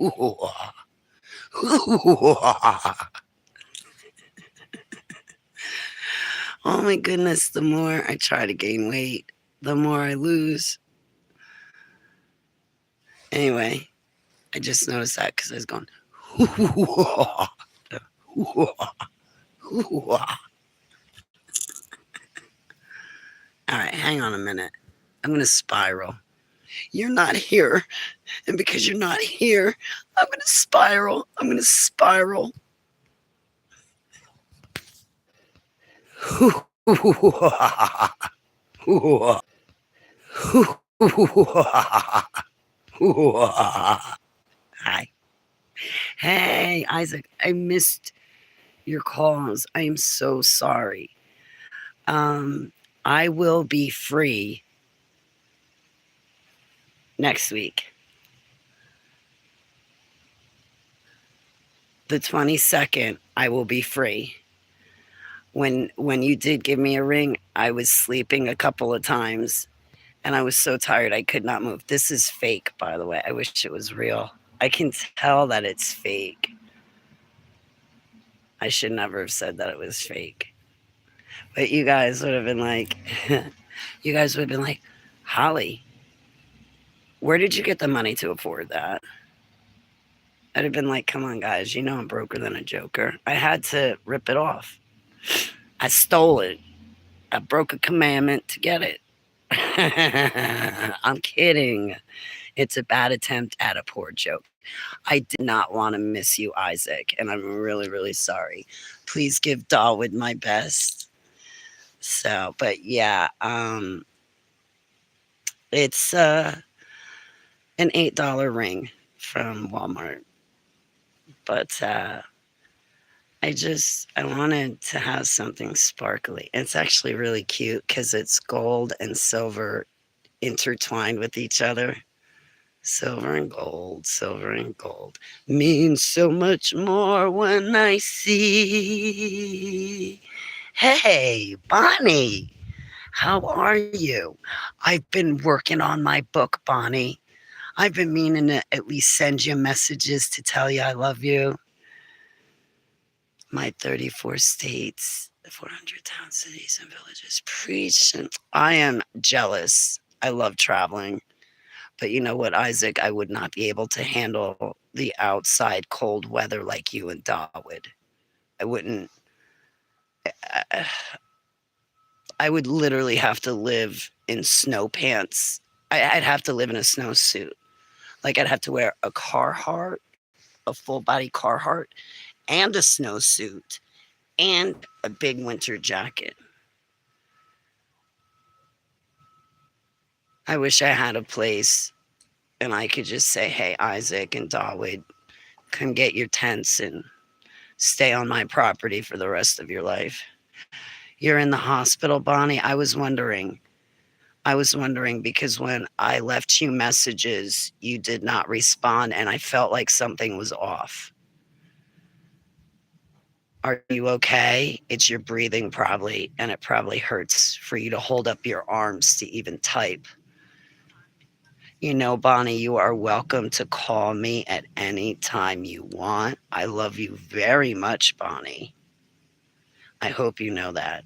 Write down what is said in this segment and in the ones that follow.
Oh my goodness, the more I try to gain weight, the more I lose. Anyway, I just noticed that because I was going, all right, hang on a minute. I'm going to spiral. You're not here. And because you're not here, I'm going to spiral. I'm going to spiral. Hi. Hey, Isaac, I missed your calls. I am so sorry. Um, I will be free next week. The 22nd, I will be free. When you did give me a ring, I was sleeping a couple of times and I was so tired I could not move. This is fake, by the way. I wish it was real. I can tell that it's fake. I should never have said that it was fake. But you guys would have been like, you guys would have been like, Holly, where did you get the money to afford that? I'd have been like, come on, guys, you know I'm broker than a joker. I had to rip it off. I stole it. I broke a commandment to get it. I'm kidding. It's a bad attempt at a poor joke. I did not want to miss you, Isaac, and I'm really, really sorry. Please give Dawood my best. So, but yeah, it's an $8 ring from Walmart. But I wanted to have something sparkly. It's actually really cute because it's gold and silver intertwined with each other. Silver and gold means so much more when I see. Hey, Bonnie, how are you? I've been working on my book, Bonnie. I've been meaning to at least send you messages to tell you I love you. My 34 states, 400 towns, cities, and villages. Preach. And I am jealous. I love traveling. But you know what, Isaac? I would not be able to handle the outside cold weather like you and Dawood. I wouldn't. I I would literally have to live in snow pants. I'd have to live in a snowsuit. Like I'd have to wear a Carhartt, a full body Carhartt, and a snowsuit, and a big winter jacket. I wish I had a place and I could just say, hey, Isaac and Dawood, come get your tents and stay on my property for the rest of your life. You're in the hospital, Bonnie. I was wondering because when I left you messages, you did not respond, and I felt like something was off. Are you okay? It's your breathing, probably, and it probably hurts for you to hold up your arms to even type. You know, Bonnie, you are welcome to call me at any time you want. I love you very much, Bonnie. I hope you know that.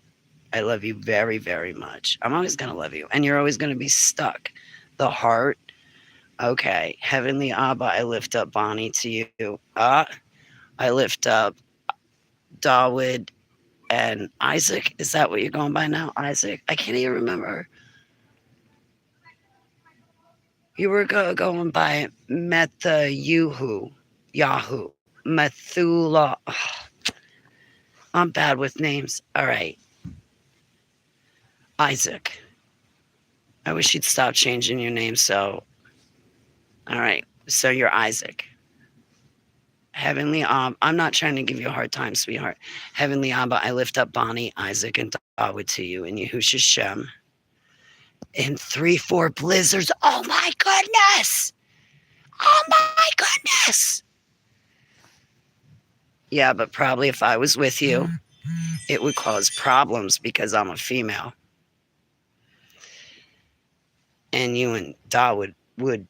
I love you very, very much. I'm always going to love you, and you're always going to be stuck. The heart. Okay. Heavenly Abba, I lift up Bonnie to you. I lift up Dawood and Isaac. Is that what you're going by now? Isaac? I can't even remember. You were going by Meta Yuhu. Yahoo. Methula. I'm bad with names. All right. Isaac. I wish you'd stop changing your name. So, all right. So you're Isaac. Heavenly Abba, I'm not trying to give you a hard time, sweetheart. Heavenly Abba, I lift up Bonnie, Isaac, and Dawood to you in Yahushua Shem. In 3-4 blizzards. Oh my goodness. Oh my goodness. Yeah, but probably if I was with you, it would cause problems because I'm a female. And you and Dawood would,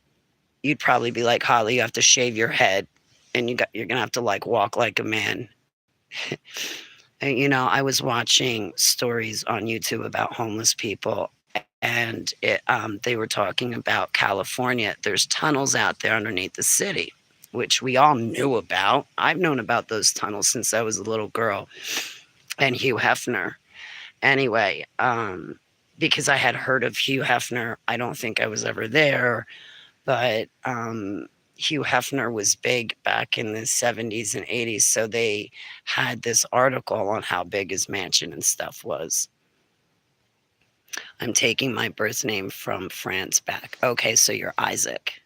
you'd probably be like, Holly, you have to shave your head and you're gonna have to like walk like a man. And, I was watching stories on YouTube about homeless people, and they were talking about California. There's tunnels out there underneath the city, which we all knew about. I've known about those tunnels since I was a little girl, and Hugh Hefner. Anyway, because I had heard of Hugh Hefner, I don't think I was ever there, but Hugh Hefner was big back in the 70s and 80s. So they had this article on how big his mansion and stuff was. I'm taking my birth name from France back. Okay, so you're Isaac,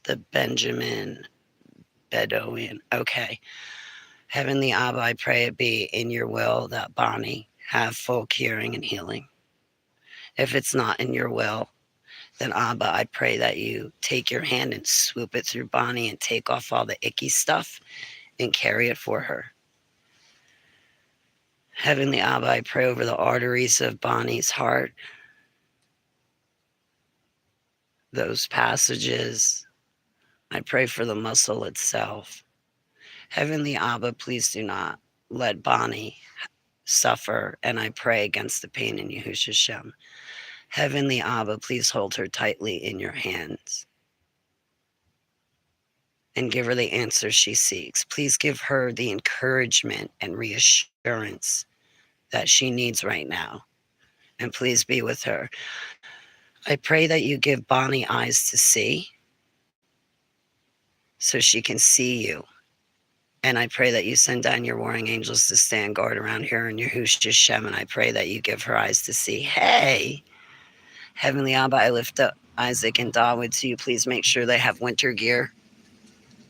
the Benjamin Bedouin. Okay. Heavenly Abba, I pray it be in your will that Bonnie have full curing and healing. If it's not in your will, then Abba, I pray that you take your hand and swoop it through Bonnie and take off all the icky stuff and carry it for her. Heavenly Abba, I pray over the arteries of Bonnie's heart, those passages. I pray for the muscle itself. Heavenly Abba, please do not let Bonnie suffer, and I pray against the pain in Yahushua Shem. Heavenly Abba, please hold her tightly in your hands and give her the answer she seeks. Please give her the encouragement and reassurance that she needs right now. And please be with her. I pray that you give Bonnie eyes to see so she can see you. And I pray that you send down your warring angels to stand guard around her and Yahushua Shem. And I pray that you give her eyes to see. Hey, Heavenly Abba, I lift up Isaac and Dawood to you. Please make sure they have winter gear.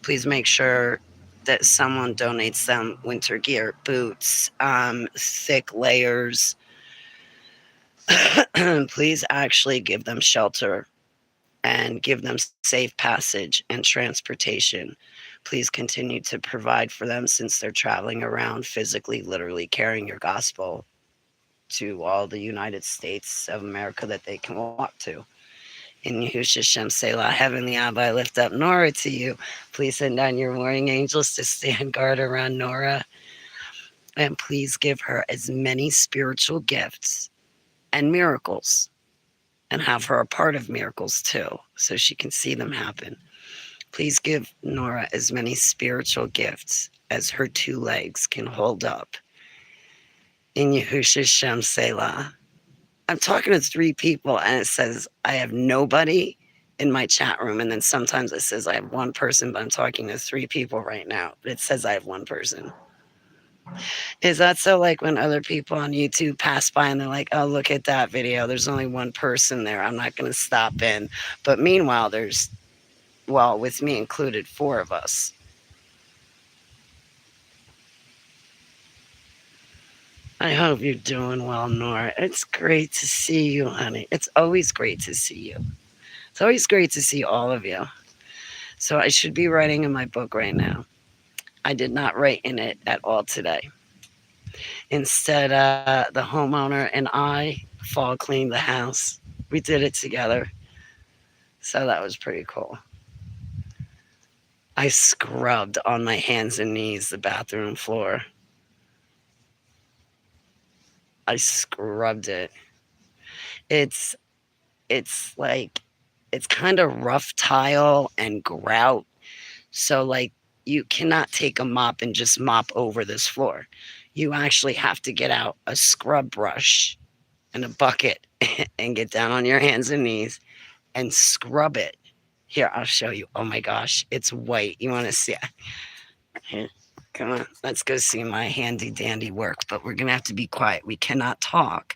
Please make sure that someone donates them winter gear, boots, thick layers. Please actually give them shelter and give them safe passage and transportation. Please continue to provide for them since they're traveling around physically, literally carrying your gospel to all the United States of America that they can walk to. In Yahushua Shem Selah, Heavenly Abba, I lift up Nora to you. Please send down your warring angels to stand guard around Nora. And please give her as many spiritual gifts and miracles, and have her a part of miracles too, so she can see them happen. Please give Nora as many spiritual gifts as her two legs can hold up. In Yahushua Shem Selah. I'm talking to 3 people and it says I have nobody in my chat room. And then sometimes it says I have 1 person, but I'm talking to 3 people right now. But it says I have 1 person. Is that so? Like when other people on YouTube pass by and they're like, oh, look at that video. There's only 1 person there. I'm not going to stop in. But meanwhile, there's, well, with me included, 4 of us. I hope you're doing well, Nora. It's great to see you, honey. It's always great to see you. It's always great to see all of you. So I should be writing in my book right now. I did not write in it at all today. Instead, the homeowner and I fall cleaned the house. We did it together. So that was pretty cool. I scrubbed on my hands and knees the bathroom floor. I scrubbed it. It's like, it's kind of rough tile and grout. So like you cannot take a mop and just mop over this floor. You actually have to get out a scrub brush and a bucket and get down on your hands and knees and scrub it. Here, I'll show you. Oh my gosh, it's white. You want to see it? Here, come on, let's go see my handy dandy work. But we're going to have to be quiet. We cannot talk.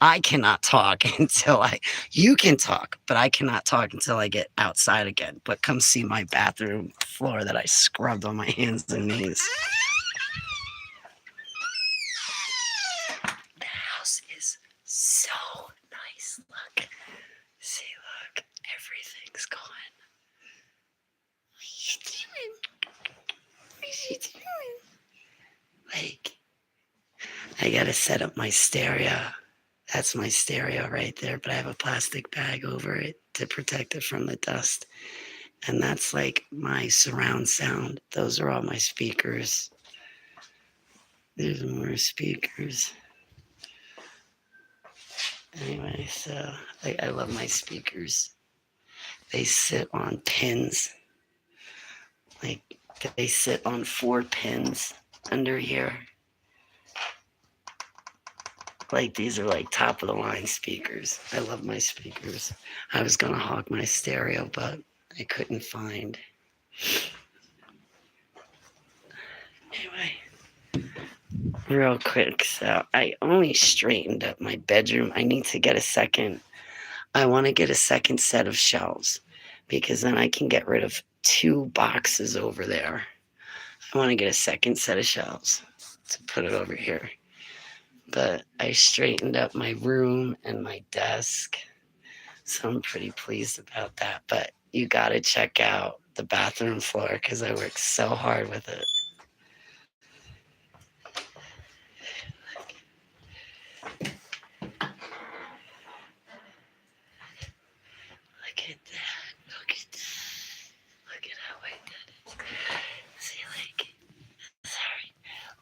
I cannot talk until you can talk, but I cannot talk until I get outside again. But come see my bathroom floor that I scrubbed on my hands and knees. The house is so nice. Look. See, look. Everything's gone. What are you doing? What are you doing? Like, I gotta set up my stereo. That's my stereo right there, but I have a plastic bag over it. to protect it from the dust. And that's like my surround sound. Those are all my speakers. There's more speakers. Anyway, so I love my speakers. They sit on pins. Like they sit on 4 pins under here. Like these are like top of the line speakers. I love my speakers. I was gonna hog my stereo, but I couldn't find. Anyway, real quick. So I only straightened up my bedroom. I need to get a second. I want to get a second set of shelves because then I can get rid of 2 boxes over there. I want to get a second set of shelves to put it over here. But I straightened up my room and my desk. So I'm pretty pleased about that. But you got to check out the bathroom floor because I worked so hard with it. Look at that. Look at that. Look at how white that is. See, like, sorry.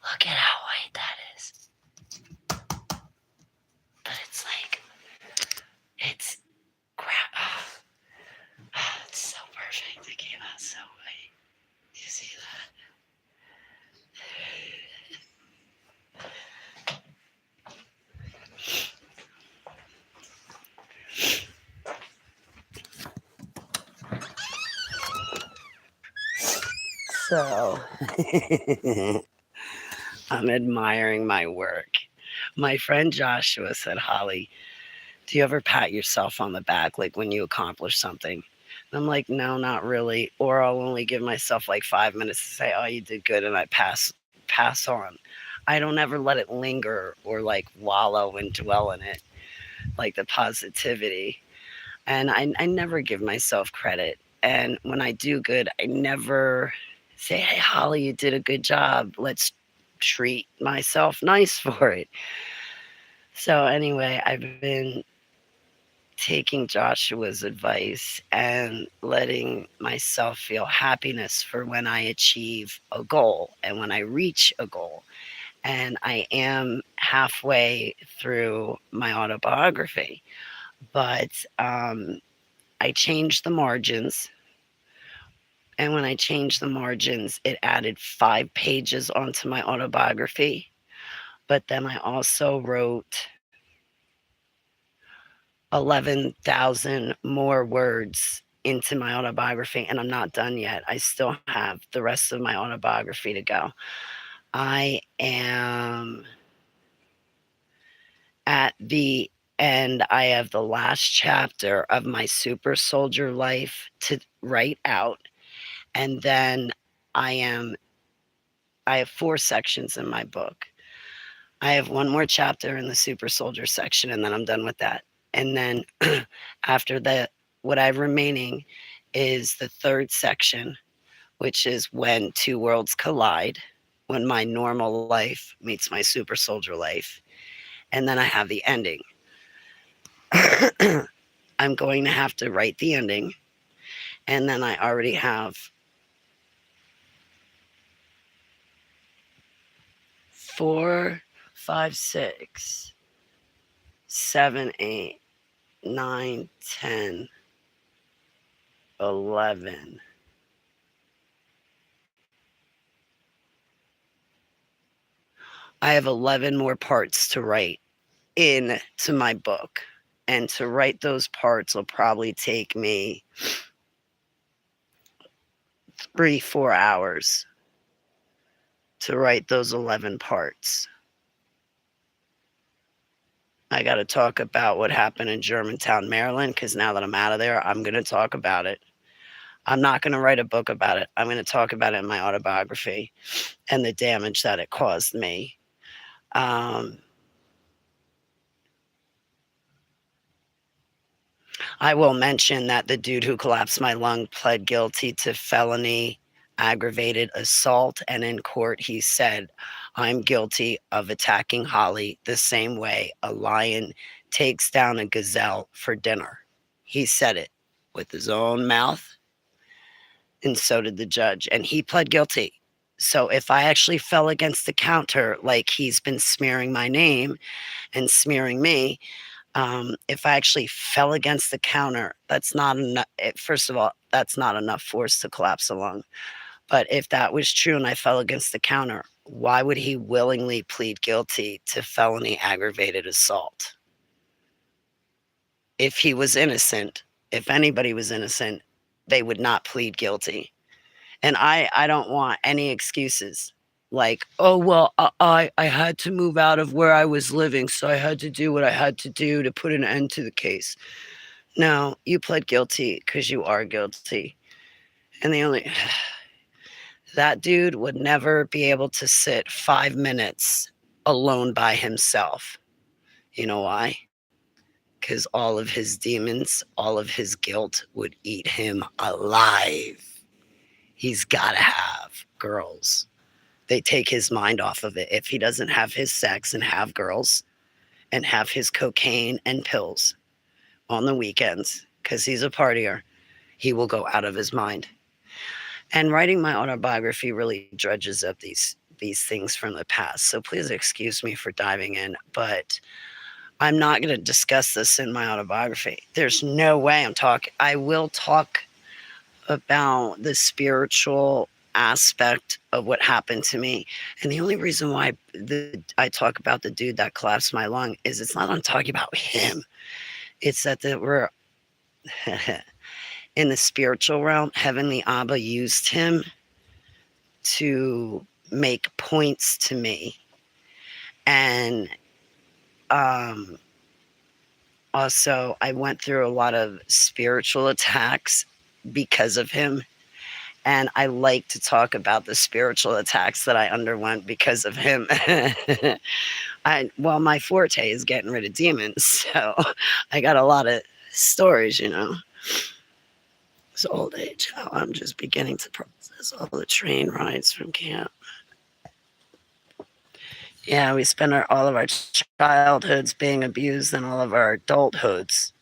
Look at how white that is. But it's like, it's crap. Oh, it's so perfect. It came out so white. You see that? So, I'm admiring my work. My friend Joshua said, Holly, do you ever pat yourself on the back, like when you accomplish something? And I'm like, no, not really. Or I'll only give myself like 5 minutes to say, oh, you did good, and I pass on. I don't ever let it linger or like wallow and dwell in it, like the positivity. And I never give myself credit. And when I do good, I never say, hey, Holly, you did a good job. Let's treat myself nice for it. So, anyway, I've been taking Joshua's advice and letting myself feel happiness for when I achieve a goal and when I reach a goal. And I am halfway through my autobiography, but I changed the margins. And when I changed the margins, it added 5 pages onto my autobiography. But then I also wrote 11,000 more words into my autobiography, and I'm not done yet. I still have the rest of my autobiography to go. I am at the end. I have the last chapter of my super soldier life to write out, and then I am I have 4 sections in my book. I have one more chapter in the super soldier section, and then I'm done with that. And then after that, what I have remaining is the 3rd section, which is when 2 worlds collide, when my normal life meets my super soldier life. And then I have the ending. I'm going to have to write the ending. And then I already have 4, 5, 6, 7, 8, 9, 10, 11. I have 11 more parts to write into my book. And to write those parts will probably take me 3, 4 hours to write those 11 parts. I got to talk about what happened in Germantown, Maryland, because now that I'm out of there, I'm going to talk about it. I'm not going to write a book about it. I'm going to talk about it in my autobiography and the damage that it caused me. I will mention that the dude who collapsed my lung pled guilty to felony aggravated assault, and in court he said, I'm guilty of attacking Holly the same way a lion takes down a gazelle for dinner. He said it. with his own mouth, and so did the judge, and he pled guilty. So if I actually fell against the counter, like he's been smearing my name and smearing me, if I actually fell against the counter, that's not enough. First of all, that's not enough force to collapse a lung. But if that was true and I fell against the counter, why would he willingly plead guilty to felony aggravated assault? If he was innocent, if anybody was innocent, they would not plead guilty. And I don't want any excuses like, oh, well, I had to move out of where I was living, so I had to do what I had to do to put an end to the case. No, you pled guilty because you are guilty. And the only, that dude would never be able to sit 5 minutes alone by himself. You know why? Because all of his demons, all of his guilt would eat him alive. He's got to have girls. They take his mind off of it. If he doesn't have his sex and have girls and have his cocaine and pills on the weekends, because he's a partier, he will go out of his mind. And writing my autobiography really dredges up these things from the past. So please excuse me for diving in, but I'm not going to discuss this in my autobiography. There's no way I'm talking. I will talk about the spiritual aspect of what happened to me. And the only reason why I talk about the dude that collapsed my lung is it's not I'm talking about him. It's that we're in the spiritual realm. Heavenly Abba used him to make points to me. And also, I went through a lot of spiritual attacks because of him. And I like to talk about the spiritual attacks that I underwent because of him. Well, my forte is getting rid of demons. So I got a lot of stories, It's old age, how I'm just beginning to process all the train rides from camp. Yeah, we spent all of our childhoods being abused and all of our adulthoods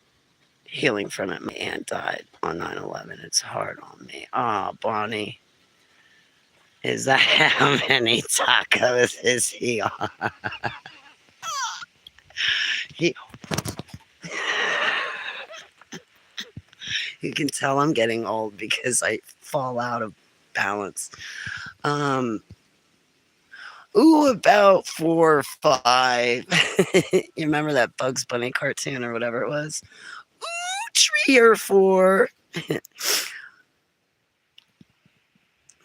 healing from it. My aunt died on 9/11. It's hard on me. Oh, Bonnie. Is that how many tacos is he on? he, you can tell I'm getting old because I fall out of balance. About 4 or 5. You remember that Bugs Bunny cartoon or whatever it was? 3 or 4.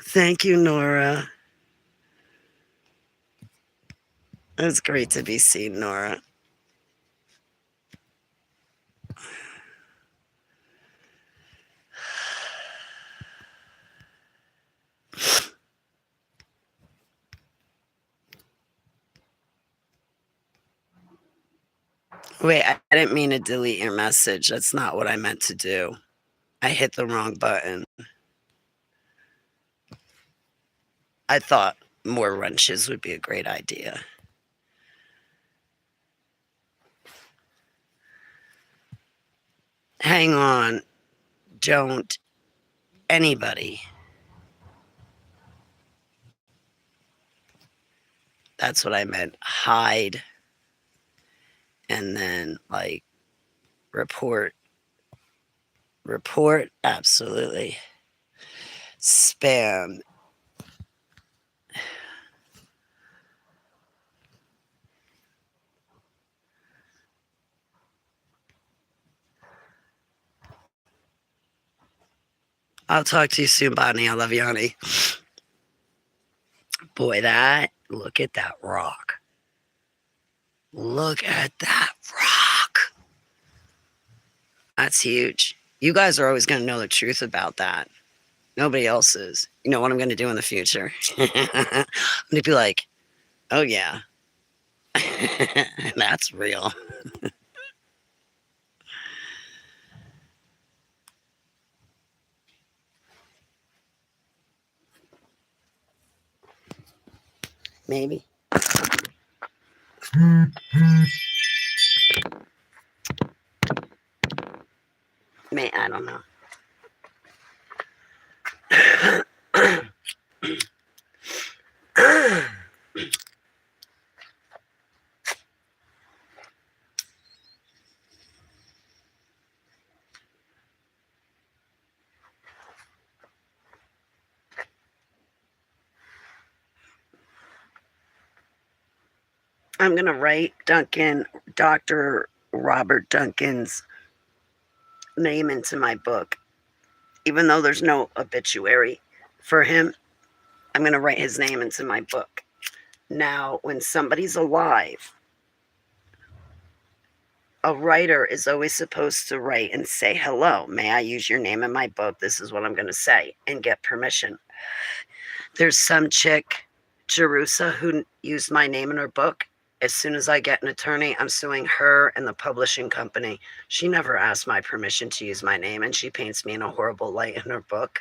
Thank you, Nora. It's great to be seen, Nora. Wait, I didn't mean to delete your message. That's not what I meant to do. I hit the wrong button. I thought more wrenches would be a great idea. Hang on. Don't anybody. That's what I meant. Hide. And then, report. Report, absolutely. Spam. I'll talk to you soon, Bonnie. I love you, honey. Boy, look at that rock. Look at that rock. That's huge. You guys are always going to know the truth about that. Nobody else is. You know what I'm going to do in the future? I'm going to be like, oh, yeah. That's real. Maybe. I don't know. I'm going to write Dr. Robert Duncan's name into my book. Even though there's no obituary for him, I'm going to write his name into my book. Now, when somebody's alive, a writer is always supposed to write and say, hello, may I use your name in my book? This is what I'm going to say, and get permission. There's some chick, Jerusa, who used my name in her book. As soon as I get an attorney, I'm suing her and the publishing company. She never asked my permission to use my name, and she paints me in a horrible light in her book.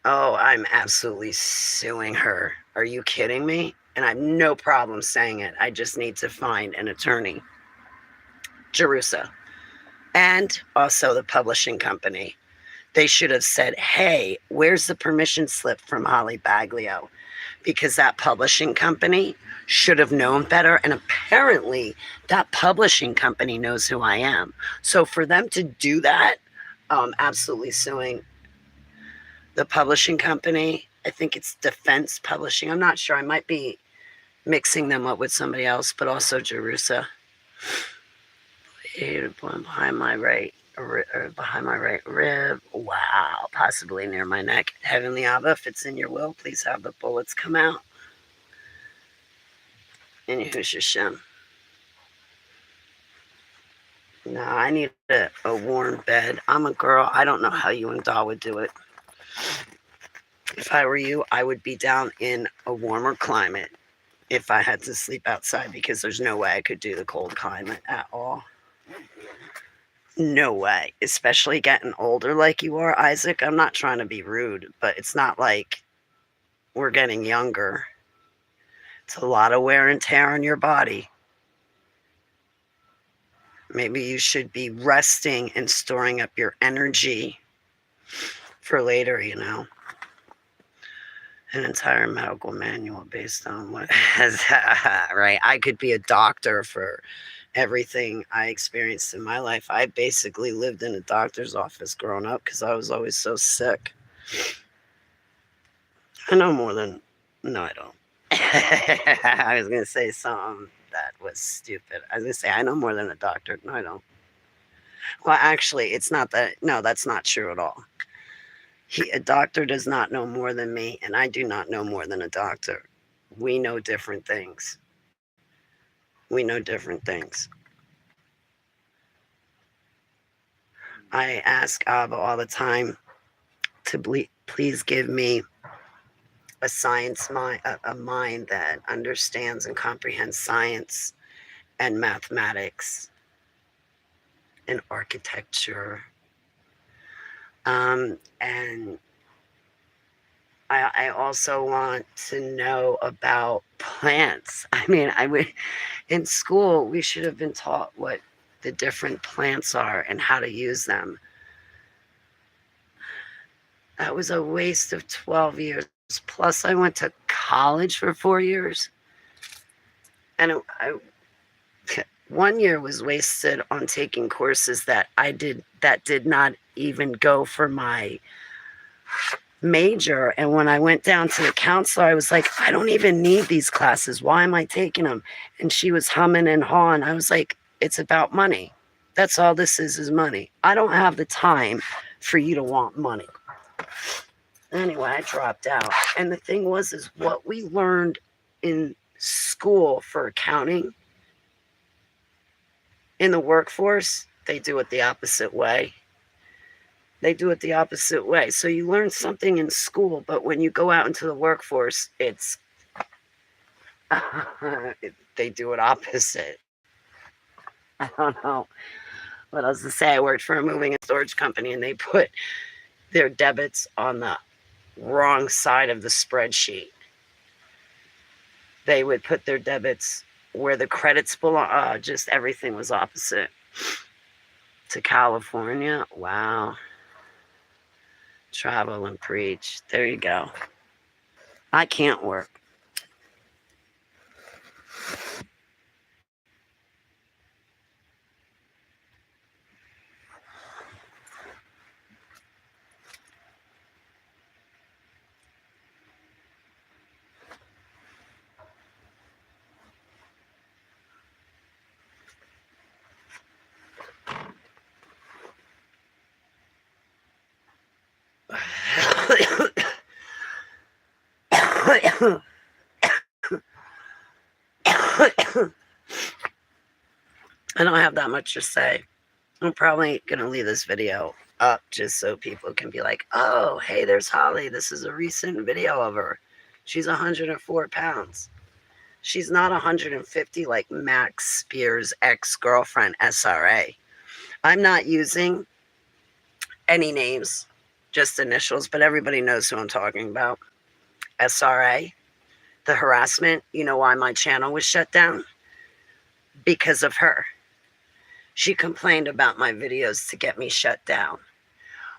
Oh, I'm absolutely suing her. Are you kidding me? And I have no problem saying it. I just need to find an attorney. Jerusa. And also the publishing company. They should have said, hey, where's the permission slip from Holly Baglio? Because that publishing company should have known better. And apparently that publishing company knows who I am. So for them to do that, absolutely suing the publishing company. I think it's Defense Publishing. I'm not sure. I might be mixing them up with somebody else, but also Jerusa. Behind my right rib. Wow. Possibly near my neck. Heavenly Abba, if it's in your will, please have the bullets come out. In Yahushua Shem. No, I need a warm bed. I'm a girl. I don't know how you and Daw would do it. If I were you, I would be down in a warmer climate if I had to sleep outside, because there's no way I could do the cold climate at all. No way. Especially getting older like you are, Isaac. I'm not trying to be rude, but it's not like we're getting younger. It's a lot of wear and tear on your body. Maybe you should be resting and storing up your energy for later, you know. An entire medical manual based on what has right. I could be a doctor for everything I experienced in my life. I basically lived in a doctor's office growing up because I was always so sick. I know more than... No, I don't. I was going to say something that was stupid. I was going to say, I know more than a doctor. No, I don't. Well, actually, it's not that. No, that's not true at all. A doctor does not know more than me, and I do not know more than a doctor. We know different things. We know different things. I ask Abba all the time to please give me a science mind, a mind that understands and comprehends science and mathematics and architecture. And I also want to know about plants. I mean, in school, we should have been taught what the different plants are and how to use them. That was a waste of 12 years. Plus, I went to college for 4 years. And 1 year was wasted on taking courses that did not even go for my major. And when I went down to the counselor, I was like, I don't even need these classes. Why am I taking them? And she was humming and hawing. I was like, it's about money. That's all this is money. I don't have the time for you to want money. Anyway, I dropped out. And the thing was, is what we learned in school for accounting, in the workforce, they do it the opposite way. They do it the opposite way. So you learn something in school, but when you go out into the workforce, it's they do it opposite. I don't know what else to say. I worked for a moving and storage company, and they put their debits on the wrong side of the spreadsheet. They would put their debits where the credits belong. Just everything was opposite. To California, wow. Travel and preach. There you go. I can't work. I don't have that much to say. I'm probably going to leave this video up just so people can be like, oh, hey, there's Holly. This is a recent video of her. She's 104 pounds. She's not 150 like Max Spears' ex-girlfriend, SRA. I'm not using any names, just initials, but everybody knows who I'm talking about. SRA, the harassment. You know why my channel was shut down? Because of her. She complained about my videos to get me shut down.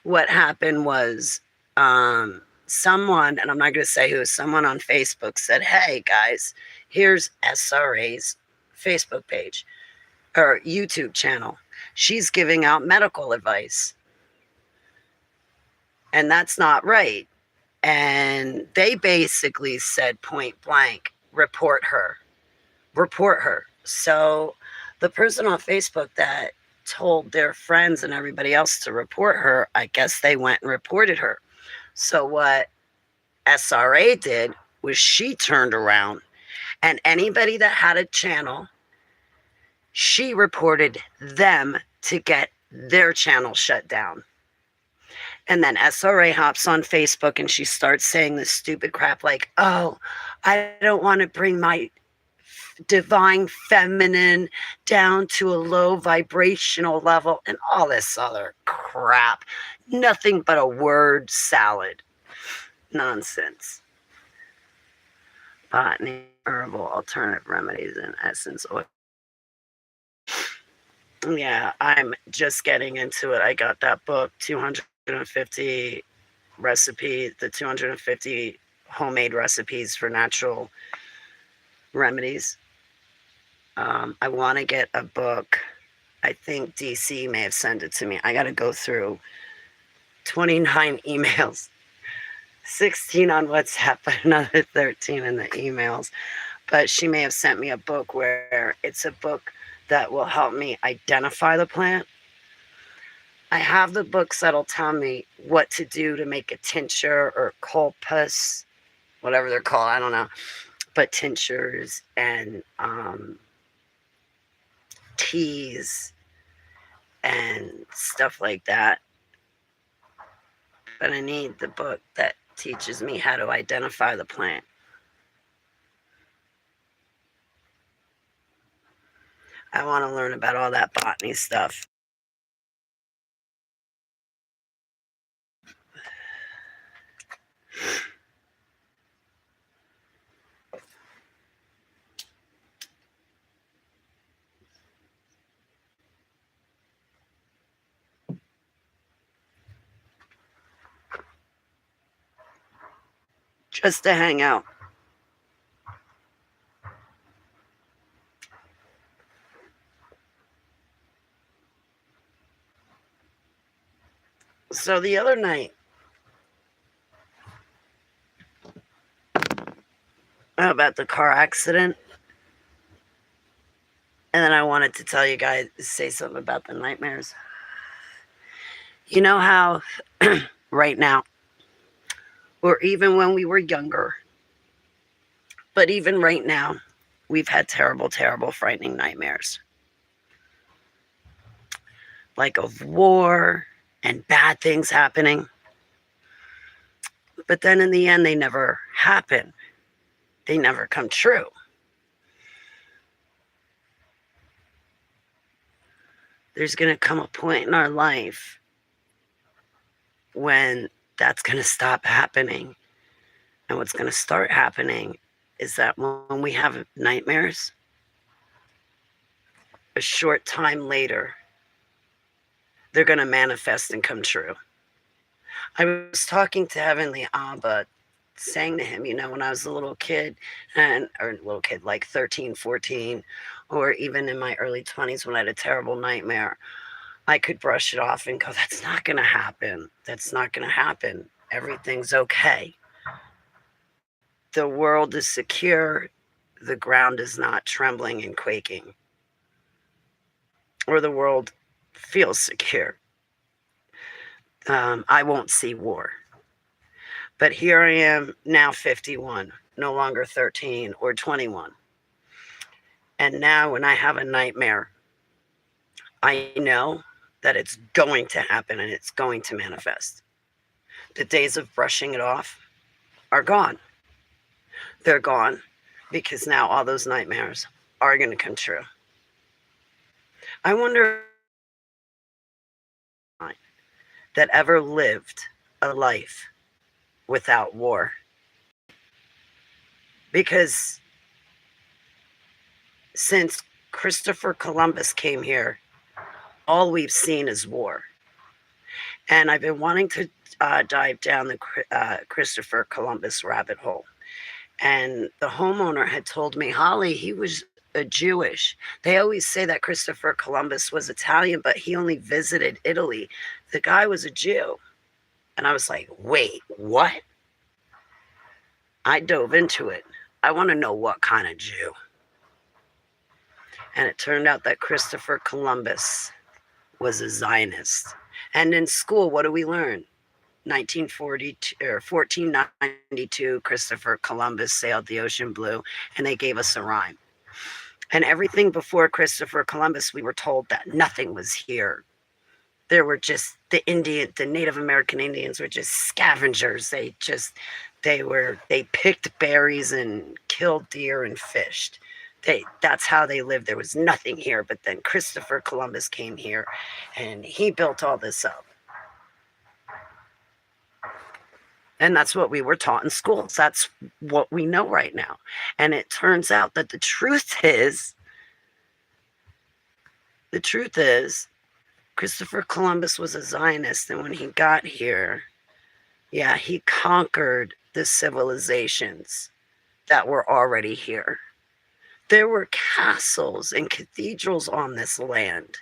What happened was someone, and I'm not going to say who, someone on Facebook said, hey guys, here's SRA's Facebook page or YouTube channel. She's giving out medical advice. And that's not right. And they basically said point blank, report her. Report her. So the person on Facebook that told their friends and everybody else to report her, I guess they went and reported her. So what SRA did was she turned around and anybody that had a channel, she reported them to get their channel shut down. And then SRA hops on Facebook and she starts saying this stupid crap like, oh, I don't want to bring my divine feminine down to a low vibrational level and all this other crap. Nothing but a word salad. Nonsense. Botany, herbal, alternative remedies, and essence oil. Yeah, I'm just getting into it. I got that book, 250 recipes, the 250 homemade recipes for natural remedies. I want to get a book. I think DC may have sent it to me. I got to go through 29 emails, 16 on WhatsApp, but another 13 in the emails. But she may have sent me a book where it's a book that will help me identify the plant. I have the books that'll tell me what to do to make a tincture or colpus, whatever they're called, I don't know, but tinctures and teas and stuff like that. But I need the book that teaches me how to identify the plant. I want to learn about all that botany stuff. Just to hang out. So the other night, about the car accident, and then I wanted to tell you guys, say something about the nightmares. You know how right now, or even when we were younger, but even right now, we've had terrible, terrible, frightening nightmares. Like of war and bad things happening. But then in the end, they never happen. They never come true. There's going to come a point in our life when that's going to stop happening. And what's going to start happening is that when we have nightmares, a short time later, they're going to manifest and come true. I was talking to Heavenly Abba, saying to him, you know, when I was a little kid, like 13, 14, or even in my early 20s when I had a terrible nightmare, I could brush it off and go, that's not going to happen. That's not going to happen. Everything's okay. The world is secure. The ground is not trembling and quaking. Or the world feels secure. I won't see war. But here I am now 51, no longer 13 or 21. And now when I have a nightmare, I know that it's going to happen and it's going to manifest. The days of brushing it off are gone. They're gone because now all those nightmares are going to come true. I wonder that ever lived a life without war. Because since Christopher Columbus came here, all we've seen is war. And I've been wanting to dive down the Christopher Columbus rabbit hole. And the homeowner had told me, Holly, he was a Jewish. They always say that Christopher Columbus was Italian, but he only visited Italy. The guy was a Jew. And I was like, wait, what? I dove into it. I want to know what kind of Jew. And it turned out that Christopher Columbus was a Zionist. And in school, what do we learn? 1942 or 1492, Christopher Columbus sailed the ocean blue, and they gave us a rhyme. And everything before Christopher Columbus, we were told that nothing was here. There were just the Native American Indians were just scavengers. They picked berries and killed deer and fished. That's how they lived. There was nothing here. But then Christopher Columbus came here and he built all this up. And that's what we were taught in schools. That's what we know right now. And it turns out that the truth is Christopher Columbus was a Zionist. And when he got here, yeah, he conquered the civilizations that were already here. There were castles and cathedrals on this land.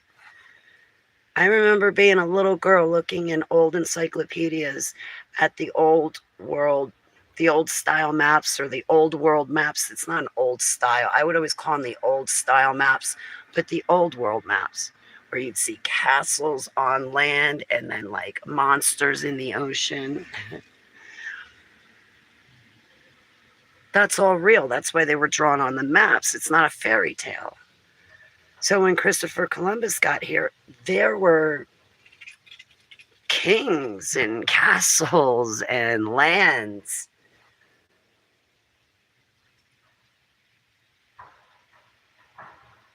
I remember being a little girl looking in old encyclopedias at the old style maps or the old world maps. It's not an old style. I would always call them the old style maps, but the old world maps where you'd see castles on land and then like monsters in the ocean. That's all real. That's why they were drawn on the maps. It's not a fairy tale. So when Christopher Columbus got here, there were kings and castles and lands.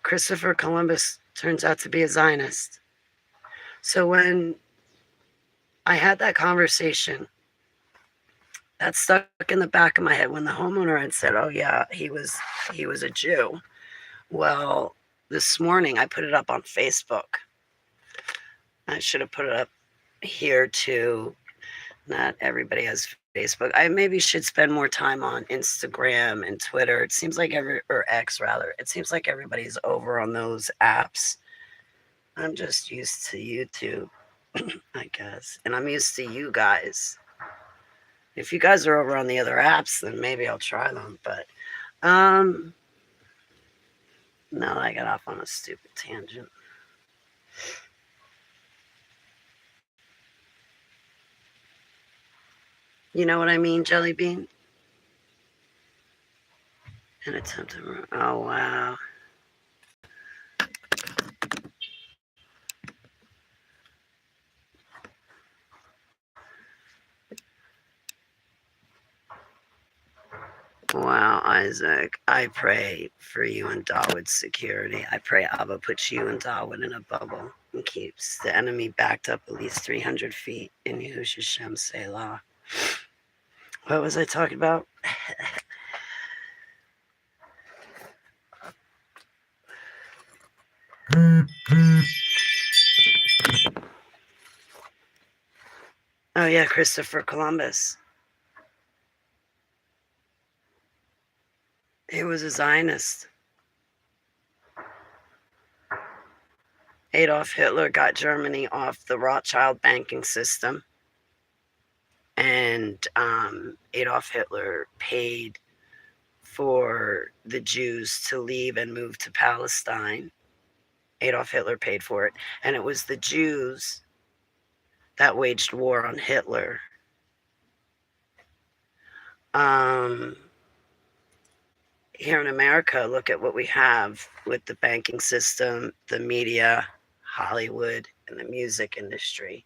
Christopher Columbus turns out to be a Zionist. So when I had that conversation, that stuck in the back of my head when the homeowner had said, oh yeah, he was a Jew. Well, this morning I put it up on Facebook. I should have put it up here too. Not everybody has Facebook. I maybe should spend more time on Instagram and Twitter. It seems like or X rather. It seems like everybody's over on those apps. I'm just used to YouTube, I guess. And I'm used to you guys. If you guys are over on the other apps, then maybe I'll try them. But now I got off on a stupid tangent. You know what I mean, Jelly Bean? An attempt to... Oh, wow. Wow, Isaac, I pray for you and Dawood's security. I pray Abba puts you and Dawood in a bubble and keeps the enemy backed up at least 300 feet in Yahushua Shem Selah. What was I talking about? Oh, yeah, Christopher Columbus. He was a Zionist. Adolf Hitler got Germany off the Rothschild banking system. And Adolf Hitler paid for the Jews to leave and move to Palestine. Adolf Hitler paid for it. And it was the Jews that waged war on Hitler. Um, Here in America, look at what we have with the banking system, the media, Hollywood, and the music industry.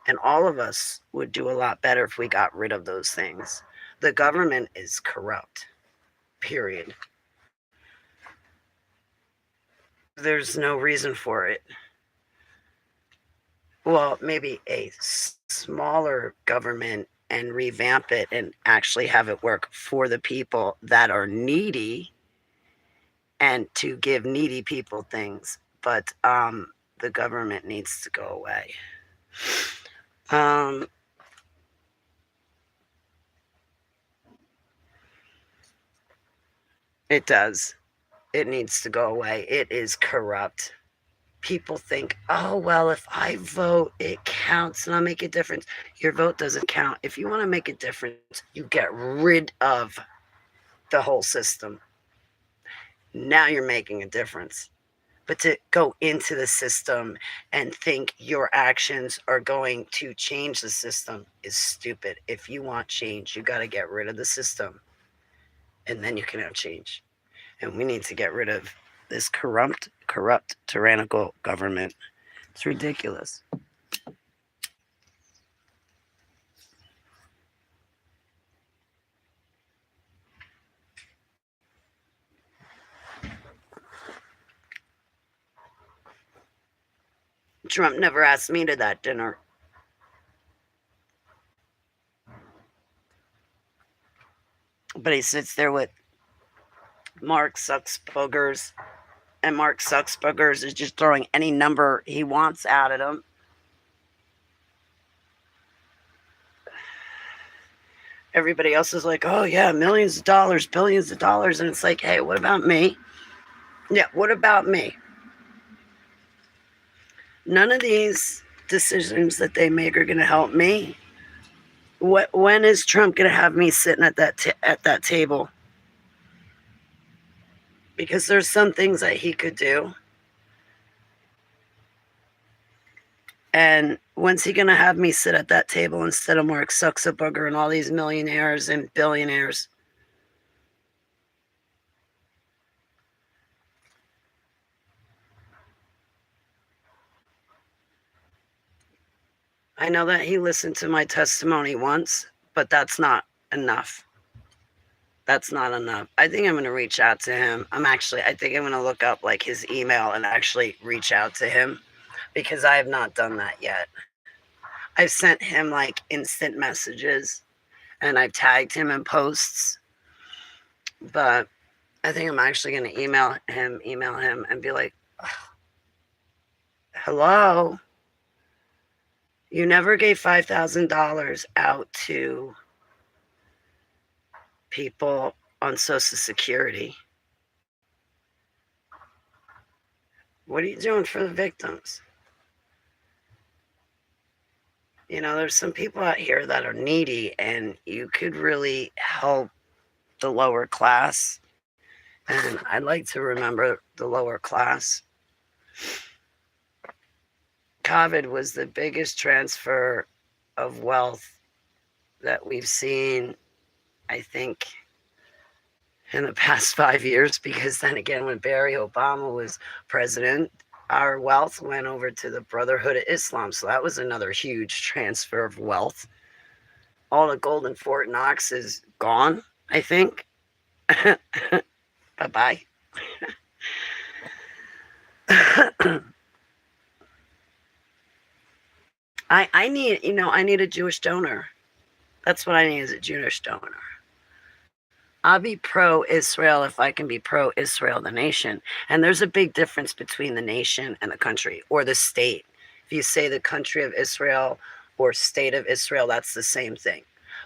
And all of us would do a lot better if we got rid of those things. The government is corrupt, period. There's no reason for it. Well, maybe a smaller government and revamp it and actually have it work for the people that are needy and to give needy people things. But the government needs to go away. Um, it does. It needs to go away. It is corrupt. People think, oh, well, if I vote, it counts and I'll make a difference. Your vote doesn't count. If you want to make a difference, you get rid of the whole system. Now you're making a difference. But to go into the system and think your actions are going to change the system is stupid. If you want change, you got to get rid of the system and then you can have change. And we need to get rid of this corrupt, tyrannical government. It's ridiculous. Trump never asked me to that dinner. But he sits there with Mark Sucksboogers, and Mark Sucksboogers is just throwing any number he wants out at him. Everybody else is like, oh, yeah, millions of dollars, billions of dollars. And it's like, hey, what about me? Yeah, what about me? None of these decisions that they make are going to help me. When is Trump going to have me sitting at that table? Because there's some things that he could do. And when's he going to have me sit at that table instead of Mark Zuckerberg and all these millionaires and billionaires? I know that he listened to my testimony once, but that's not enough. That's not enough. I think I'm going to reach out to him. I think I'm going to look up like his email and actually reach out to him because I have not done that yet. I've sent him like instant messages and I've tagged him in posts, but I think I'm actually going to email him and be like, hello, you never gave $5,000 out to people on Social Security. What are you doing for the victims? You know, there's some people out here that are needy, and you could really help the lower class. And I'd like to remember the lower class. COVID was the biggest transfer of wealth that we've seen, I think, in the past 5 years, because then again, when Barry Obama was president, our wealth went over to the Brotherhood of Islam. So that was another huge transfer of wealth. All the gold in Fort Knox is gone, I think. Bye-bye. I need a Jewish donor. That's what I need, is a Jewish donor. I'll be pro-Israel if I can be pro-Israel, the nation. And there's a big difference between the nation and the country, or the state. If you say the country of Israel or state of Israel, that's the same thing.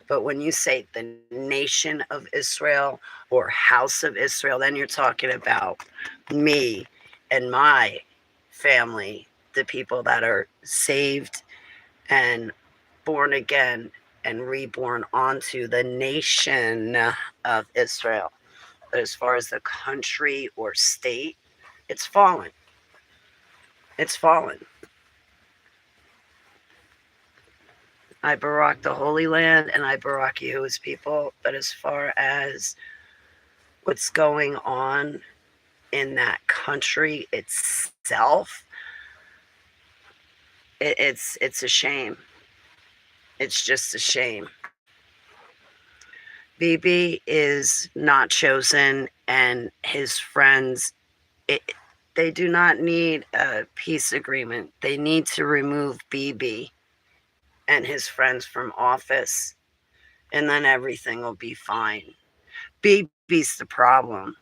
But when you say the nation of Israel or house of Israel, then you're talking about me and my family, the people that are saved and born again and reborn onto the nation of Israel. But as far as the country or state, it's fallen. It's fallen. I Barak the Holy Land and I Barak Yahuwah's people. But as far as what's going on in that country itself, it's a shame. It's just a shame. Bibi is not chosen, and his friends, it, they do not need a peace agreement. They need to remove Bibi and his friends from office, and then everything will be fine. Bibi's the problem.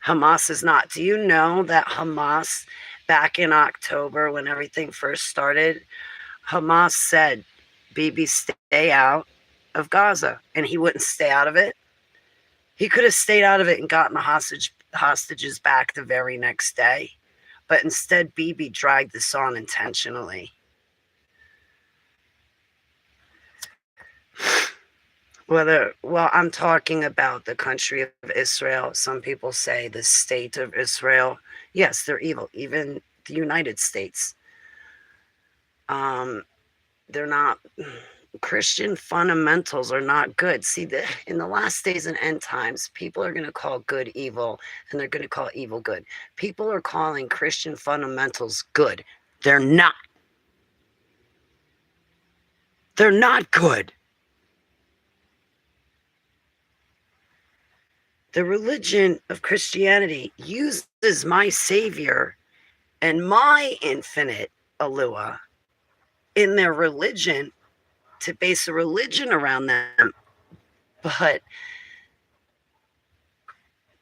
Hamas is not. Do you know that Hamas, back in October when everything first started, Hamas said, Bibi, stay out of Gaza, and he wouldn't stay out of it? He could have stayed out of it and gotten the hostages back the very next day. But instead, Bibi dragged this on intentionally. Well, I'm talking about the country of Israel. Some people say the state of Israel. Yes, they're evil. Even the United States. They're not. Christian fundamentals are not good. See, in the last days and end times, people are going to call good evil, and they're going to call evil good. People are calling Christian fundamentals good. They're not. They're not good. The religion of Christianity uses my Savior and my infinite Alua in their religion to base a religion around them. But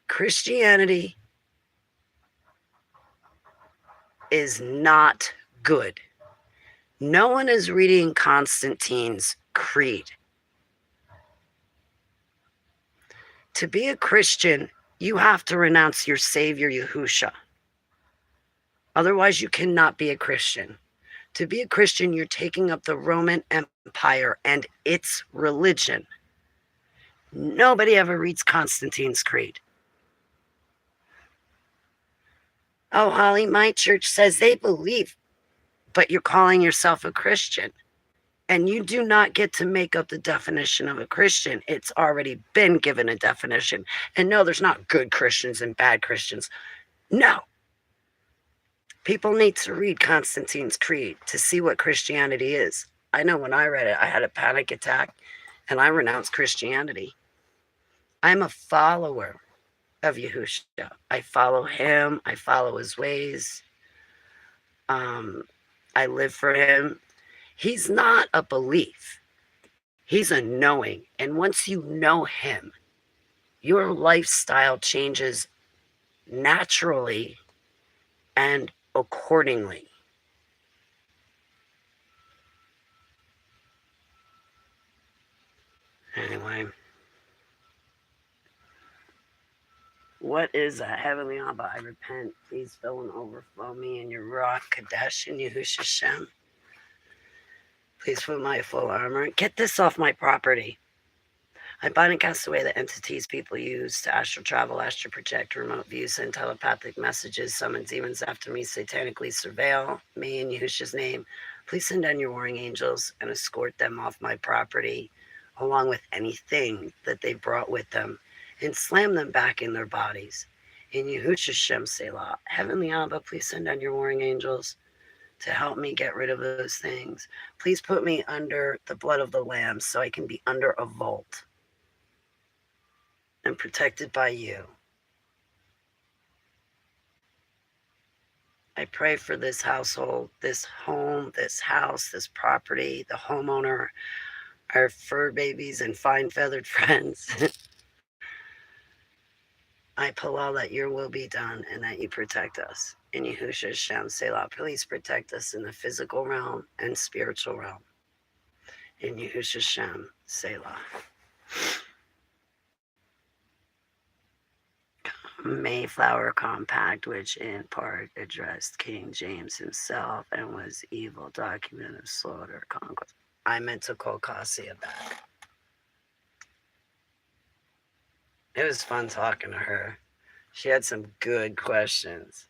Christianity is not good. No one is reading Constantine's creed. To be a Christian, you have to renounce your Savior, Yahusha. Otherwise, you cannot be a Christian. To be a Christian, you're taking up the Roman Empire and its religion. Nobody ever reads Constantine's creed. Oh, Holly, my church says they believe, but you're calling yourself a Christian. And you do not get to make up the definition of a Christian. It's already been given a definition. And no, there's not good Christians and bad Christians. No. People need to read Constantine's creed to see what Christianity is. I know when I read it, I had a panic attack and I renounced Christianity. I'm a follower of Yahusha. I follow him. I follow his ways. I live for him. He's not a belief. He's a knowing. And once you know him, your lifestyle changes naturally and accordingly. Anyway, what is a Heavenly Abba? I repent. Please fill and overflow me in your Ruach Kadesh and Yahushua Shem. Please put my full armor. Get this off my property. I bind and cast away the entities people use to astral travel, astral project, remote view, send telepathic messages, summon demons after me, satanically surveil me in Yahushua's name. Please send down your warring angels and escort them off my property, along with anything that they brought with them, and slam them back in their bodies. In Yahushua Shem Selah. Heavenly Abba, please send down your warring angels to help me get rid of those things. Please put me under the blood of the Lamb so I can be under a vault and protected by you. I pray for this household, this home, this house, this property, the homeowner, our fur babies and fine feathered friends. I Palal that your will be done and that you protect us. In Yahushua Shem Selah, please protect us in the physical realm and spiritual realm. In Yahushua Shem Selah. Mayflower Compact, which in part addressed King James himself and was evil document of slaughter, conquest. I meant to call Cassia back. It was fun talking to her. She had some good questions.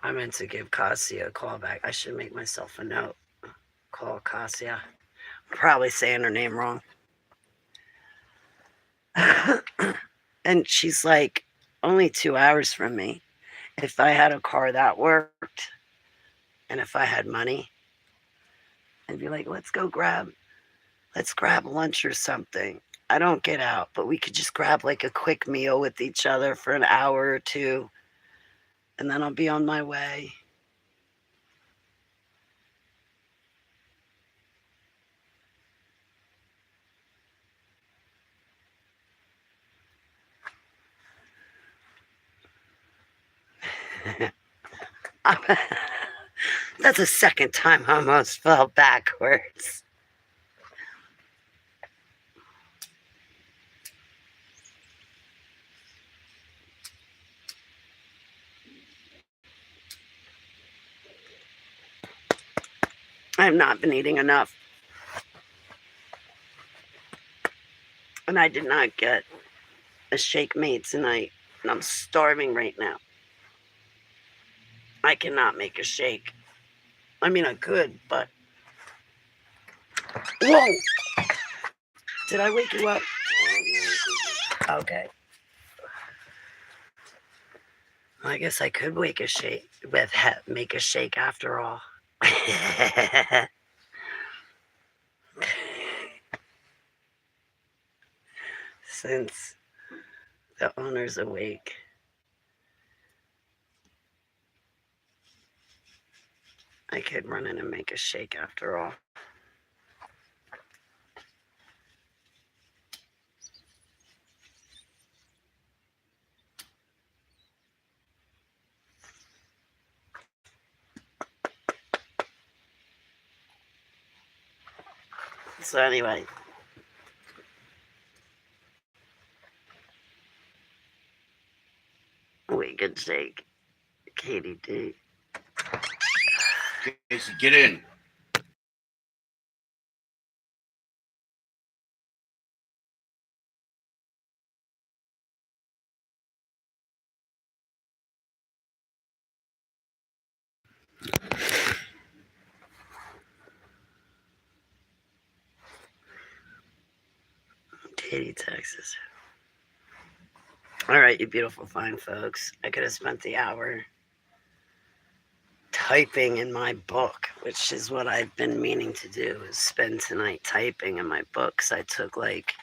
I meant to give Cassia a call back. I should make myself a note. Call Cassia. I'm probably saying her name wrong. And she's like only 2 hours from me. If I had a car that worked and if I had money, I'd be like, let's grab lunch or something. I don't get out, but we could just grab like a quick meal with each other for an hour or two, and then I'll be on my way. That's the second time I almost fell backwards. I have not been eating enough, and I did not get a shake made tonight, and I'm starving right now. I cannot make a shake. I mean, I could, but whoa! Did I wake you up? Okay. Well, I guess I could make a shake after all. Since the owner's awake, I could run in and make a shake after all. So anyway, we could shake Katie D. Casey, get in. Katie, Texas. All right, you beautiful fine folks. I could have spent the hour typing in my book, which is what I've been meaning to do, is spend tonight typing in my books. I took like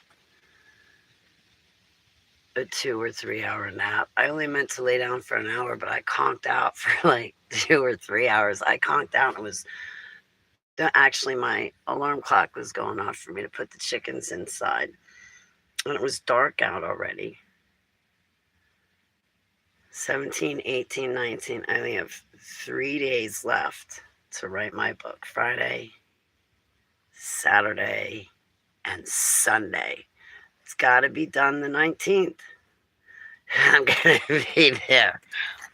a 2 or 3 hour nap. I only meant to lay down for an hour, but I conked out for like 2 or 3 hours. I conked out. It was actually my alarm clock was going off for me to put the chickens inside, and it was dark out already. 17, 18, 19. I only have 3 days left to write my book. Friday, Saturday, and Sunday. It's got to be done the 19th. I'm going to be there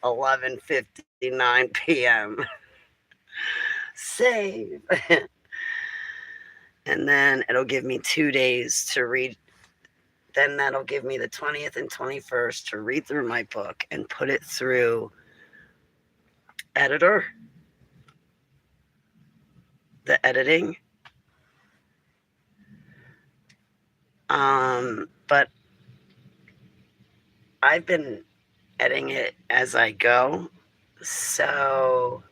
11:59 p.m. Save. And then it'll give me 2 days to read. Then that'll give me the 20th and 21st to read through my book and put it through editor, the editing. But I've been editing it as I go. So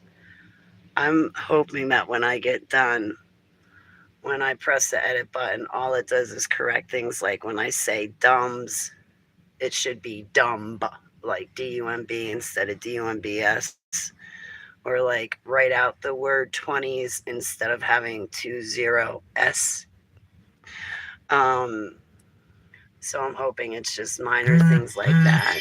I'm hoping that when I get done, when I press the edit button, all it does is correct things like when I say dumbs, it should be dumb, like D-U-M-B instead of D-U-M-B-S. Or like write out the word 20s instead of having 20s. So I'm hoping it's just minor things like that.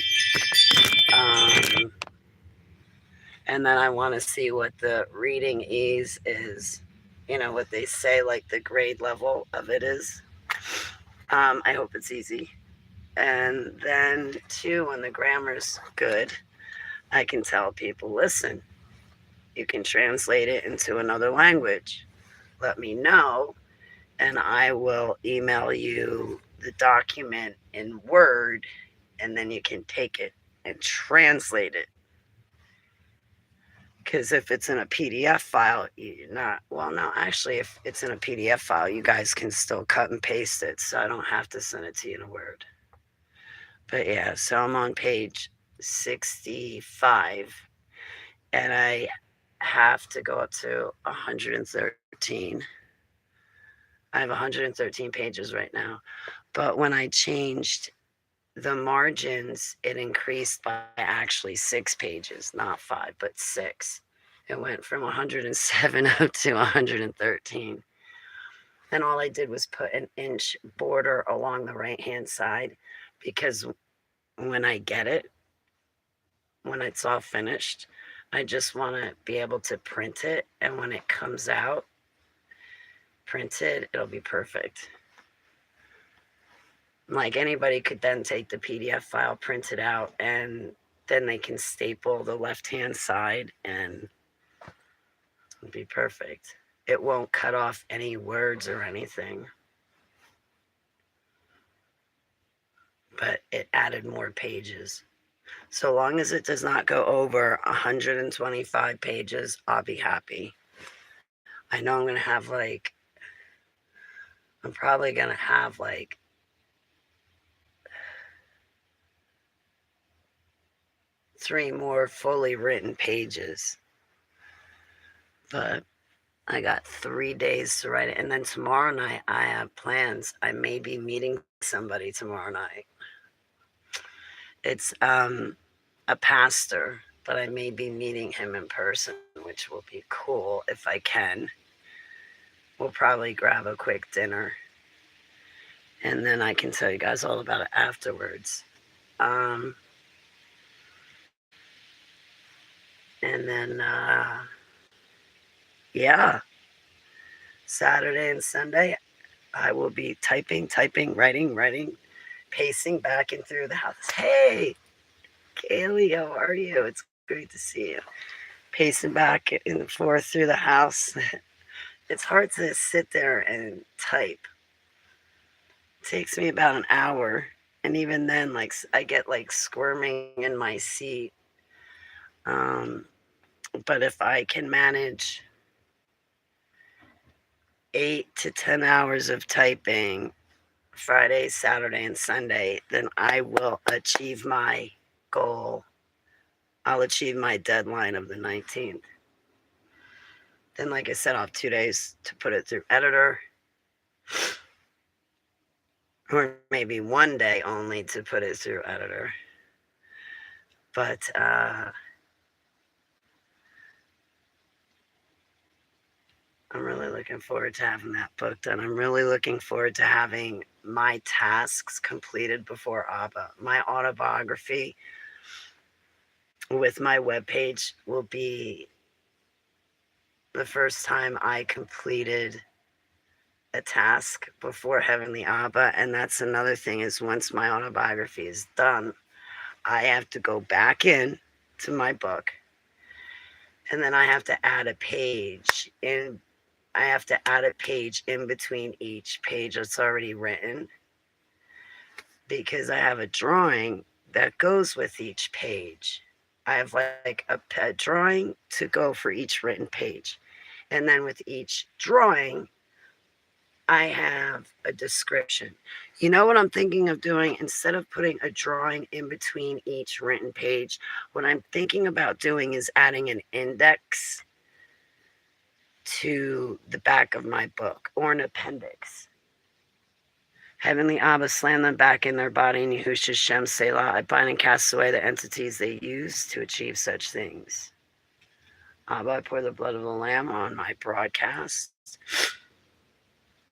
And then I want to see what the reading ease is, what they say, like the grade level of it is. I hope it's easy. And then, too, when the grammar's good, I can tell people, listen, you can translate it into another language. Let me know, and I will email you the document in Word, and then you can take it and translate it. Because if it's in a PDF file, you're not, well, no, actually, if it's in a PDF file, you guys can still cut and paste it, so I don't have to send it to you in a Word. But yeah, so I'm on page 65, and I have to go up to 113. I have 113 pages right now. But when I changed the margins, it increased by actually 6 pages, not 5, but 6. It went from 107 up to 113. And all I did was put an inch border along the right hand side, because when I get it, when it's all finished, I just want to be able to print it. And when it comes out printed, it'll be perfect. Like, anybody could then take the PDF file, print it out, and then they can staple the left-hand side and it'll be perfect. It won't cut off any words or anything. But it added more pages. So long as it does not go over 125 pages, I'll be happy. I know I'm going to have I'm probably going to have 3 more fully written pages. But I got 3 days to write it. And then tomorrow night, I have plans. I may be meeting somebody tomorrow night. It's a pastor, but I may be meeting him in person, which will be cool if I can. We'll probably grab a quick dinner, and then I can tell you guys all about it afterwards. And then, yeah, Saturday and Sunday, I will be typing, writing, pacing back and through the house. Hey, Kaylee, how are you? It's great to see you. Pacing back and forth through the house. It's hard to sit there and type. It takes me about an hour. And even then, I get squirming in my seat. But if I can manage 8 to 10 hours of typing Friday, Saturday, and Sunday, then I will achieve my goal. I'll achieve my deadline of the 19th. Then, like I said, I'll have 2 days to put it through editor, or maybe 1 day only to put it through editor. But I'm really looking forward to having that book done. I'm really looking forward to having my tasks completed before ABBA. My autobiography with my webpage will be the first time I completed a task before Heavenly Abba. And that's another thing, is once my autobiography is done, I have to go back in to my book, and then I have to add a page in. I have to add a page in between each page that's already written, because I have a drawing that goes with each page. I have a drawing to go for each written page. And then with each drawing, I have a description. You know what I'm thinking of doing? Instead of putting a drawing in between each written page, what I'm thinking about doing is adding an index to the back of my book, or an appendix. Heavenly Abba, slam them back in their body, in Yahushua Shem Selah. I bind and cast away the entities they use to achieve such things. Abba, I pour the blood of the Lamb on my broadcast.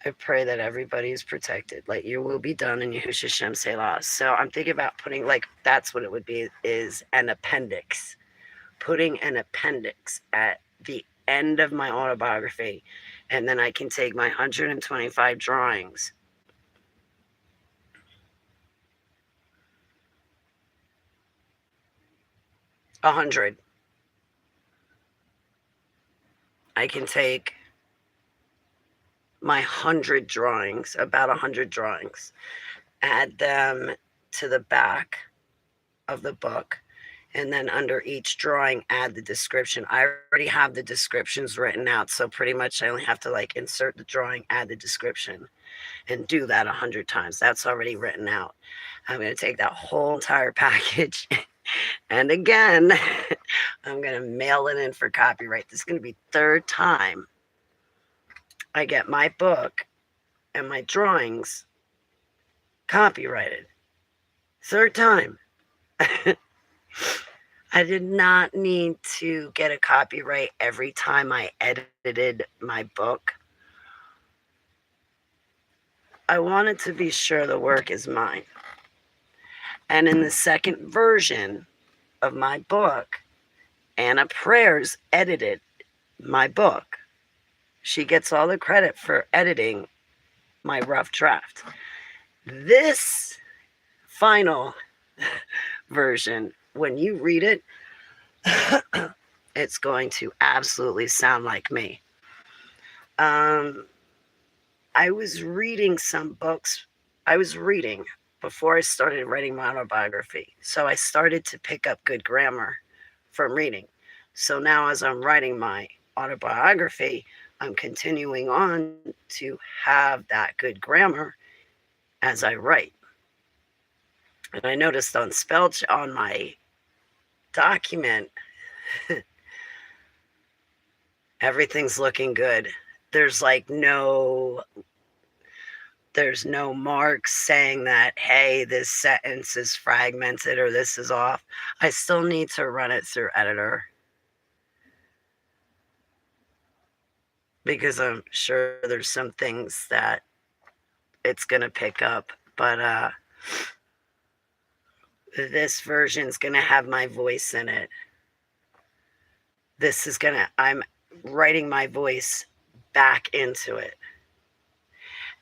I pray that everybody is protected. Let your will be done in Yahushua Shem Selah. So I'm thinking about putting, that's what it would be, is an appendix. Putting an appendix at the end of my autobiography, and then I can take my 125 drawings, a 100. I can take my 100 drawings, about 100 drawings, add them to the back of the book, And then under each drawing, add the description. I already have the descriptions written out, so pretty much I only have to like insert the drawing, add the description, and do that 100 times. That's already written out. I'm going to take that whole entire package and again, I'm going to mail it in for copyright. This is going to be third time I get my book and my drawings copyrighted. Third time. I did not need to get a copyright every time I edited my book. I wanted to be sure the work is mine. And in the second version of my book, Anna Prayers edited my book. She gets all the credit for editing my rough draft. This final version, when you read it, it's going to absolutely sound like me. I was reading some books. I was reading before I started writing my autobiography. So I started to pick up good grammar from reading. So now as I'm writing my autobiography, I'm continuing on to have that good grammar as I write. And I noticed on on my document, everything's looking good. There's no marks saying that, hey, this sentence is fragmented or this is off. I still need to run it through editor because I'm sure there's some things that it's going to pick up. But this version's going to have my voice in it. I'm writing my voice back into it.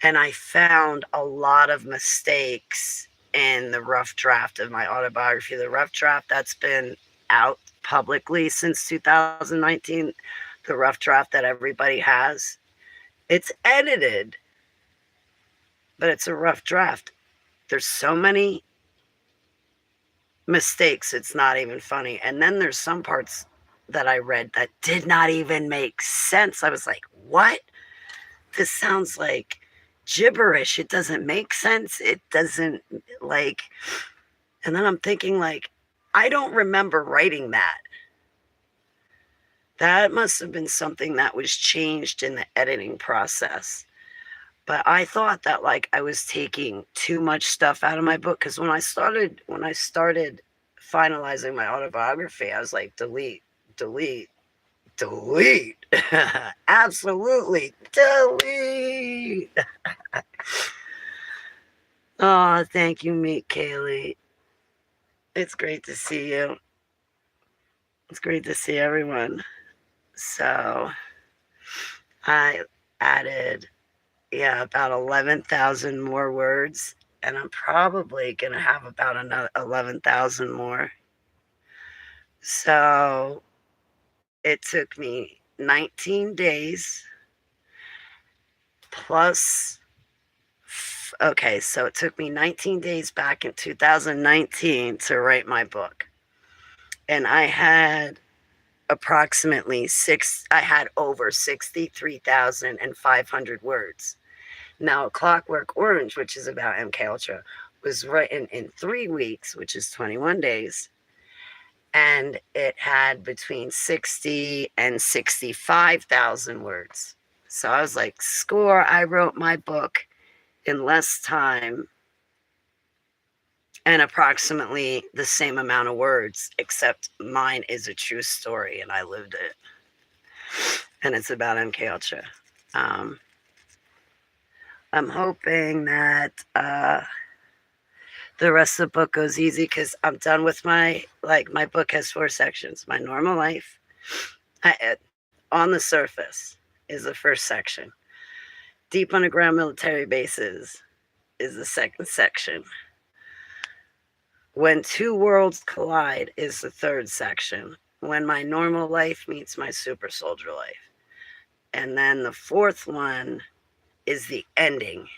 And I found a lot of mistakes in the rough draft of my autobiography. The rough draft that's been out publicly since 2019, the rough draft that everybody has, it's edited, but it's a rough draft. There's so many mistakes, it's not even funny. And then there's some parts that I read that did not even make sense. I was like, what? This sounds like gibberish. It doesn't make sense. It doesn't like, and then I'm thinking like, I don't remember writing that. That must have been something that was changed in the editing process. But I thought that like I was taking too much stuff out of my book, because when I started finalizing my autobiography, I was like, delete. Absolutely delete. Oh, thank you, Meet Kaylee. It's great to see you. It's great to see everyone. So I added, about 11,000 more words, and I'm probably going to have about another 11,000 more. So it took me 19 days plus. Okay, so it took me 19 days back in 2019 to write my book. And I had over 63,500 words. Now, Clockwork Orange, which is about MK Ultra, was written in 3 weeks, which is 21 days. And it had between 60 and 65,000 words. So I was like, score, I wrote my book in less time and approximately the same amount of words, except mine is a true story and I lived it. And it's about MK Ultra. I'm hoping that the rest of the book goes easy, because I'm done with my book has 4 sections. My normal life, on the surface, is the first section. Deep underground military bases is the second section. When two worlds collide is the third section. When my normal life meets my super soldier life. And then the fourth one is the ending,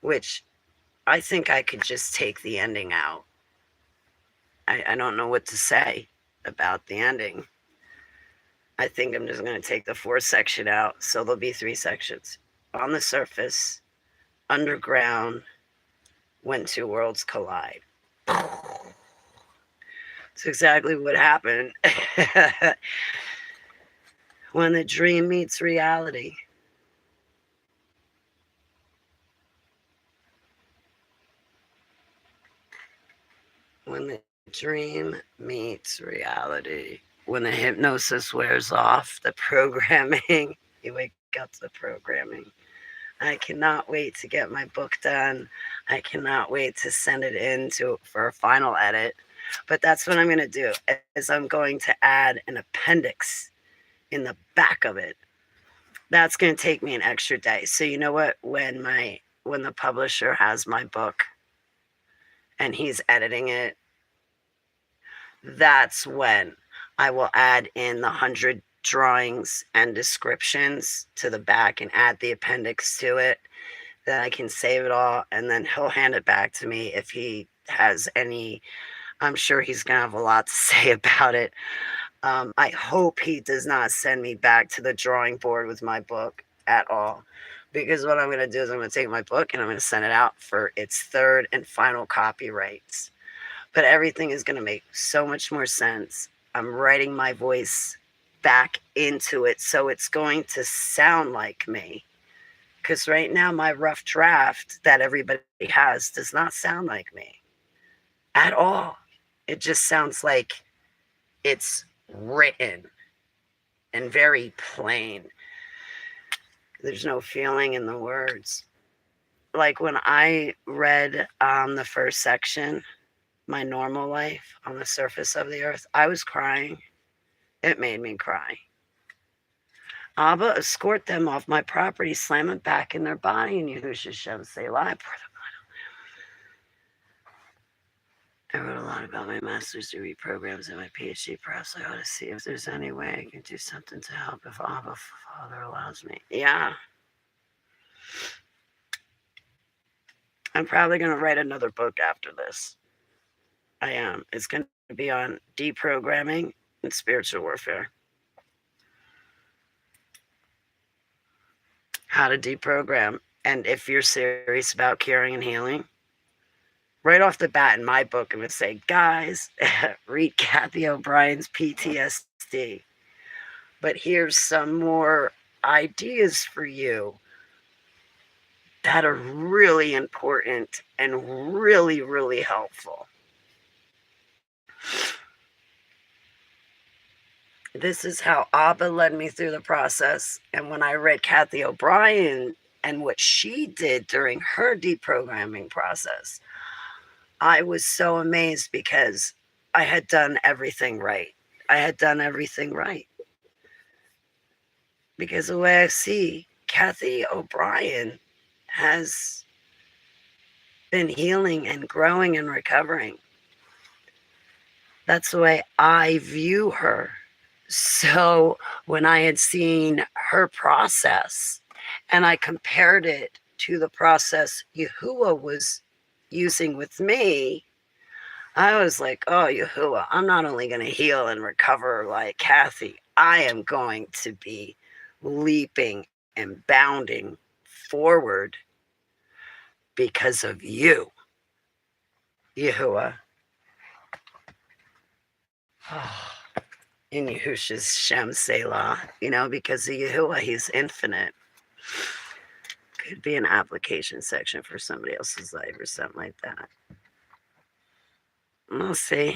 which I think I could just take the ending out I don't know what to say about the ending. I think I'm just going to take the fourth section out. So there'll be three sections. On the surface, underground, when two worlds collide. It's exactly what happened when the dream meets reality. When the dream meets reality. When the hypnosis wears off, the programming, you wake up to the programming. I cannot wait to get my book done. I cannot wait to send it in for a final edit. But that's what I'm going to do is I'm going to add an appendix in the back of it. That's going to take me an extra day. So you know what? When the publisher has my book and he's editing it, that's when I will add in the 100 drawings and descriptions to the back and add the appendix to it. Then I can save it all, and then he'll hand it back to me if he has any. I'm sure he's going to have a lot to say about it. I hope he does not send me back to the drawing board with my book at all, because what I'm going to do is I'm going to take my book and I'm going to send it out for its third and final copyrights. But everything is going to make so much more sense. I'm writing my voice back into it, so it's going to sound like me. Because right now, my rough draft that everybody has does not sound like me at all. It just sounds like it's written and very plain. There's no feeling in the words. Like when I read the first section, My Normal Life on the Surface of the Earth, I was crying. It made me cry. Abba, escort them off my property, slam it back in their body, and Yahushua Shem Selah. I wrote a lot about my master's degree programs and my PhD. Perhaps I ought to see if there's any way I can do something to help if Abba Father allows me. Yeah. I'm probably going to write another book after this. I am. It's going to be on deprogramming and spiritual warfare. How to deprogram. And if you're serious about curing and healing, right off the bat in my book, I'm going to say, guys, read Kathy O'Brien's PTSD. But here's some more ideas for you that are really important and really, really helpful. This is how Abba led me through the process. And when I read Kathy O'Brien and what she did during her deprogramming process, I was so amazed because I had done everything right. I had done everything right. Because the way I see Kathy O'Brien has been healing and growing and recovering. That's the way I view her. So when I had seen her process and I compared it to the process Yahuwah was using with me, I was like, oh, Yahuwah, I'm not only going to heal and recover like Kathy, I am going to be leaping and bounding forward because of you, Yahuwah. In Yahushua's Shem Selah, because of Yahuwah, he's infinite. Could be an application section for somebody else's life or something like that. We'll see.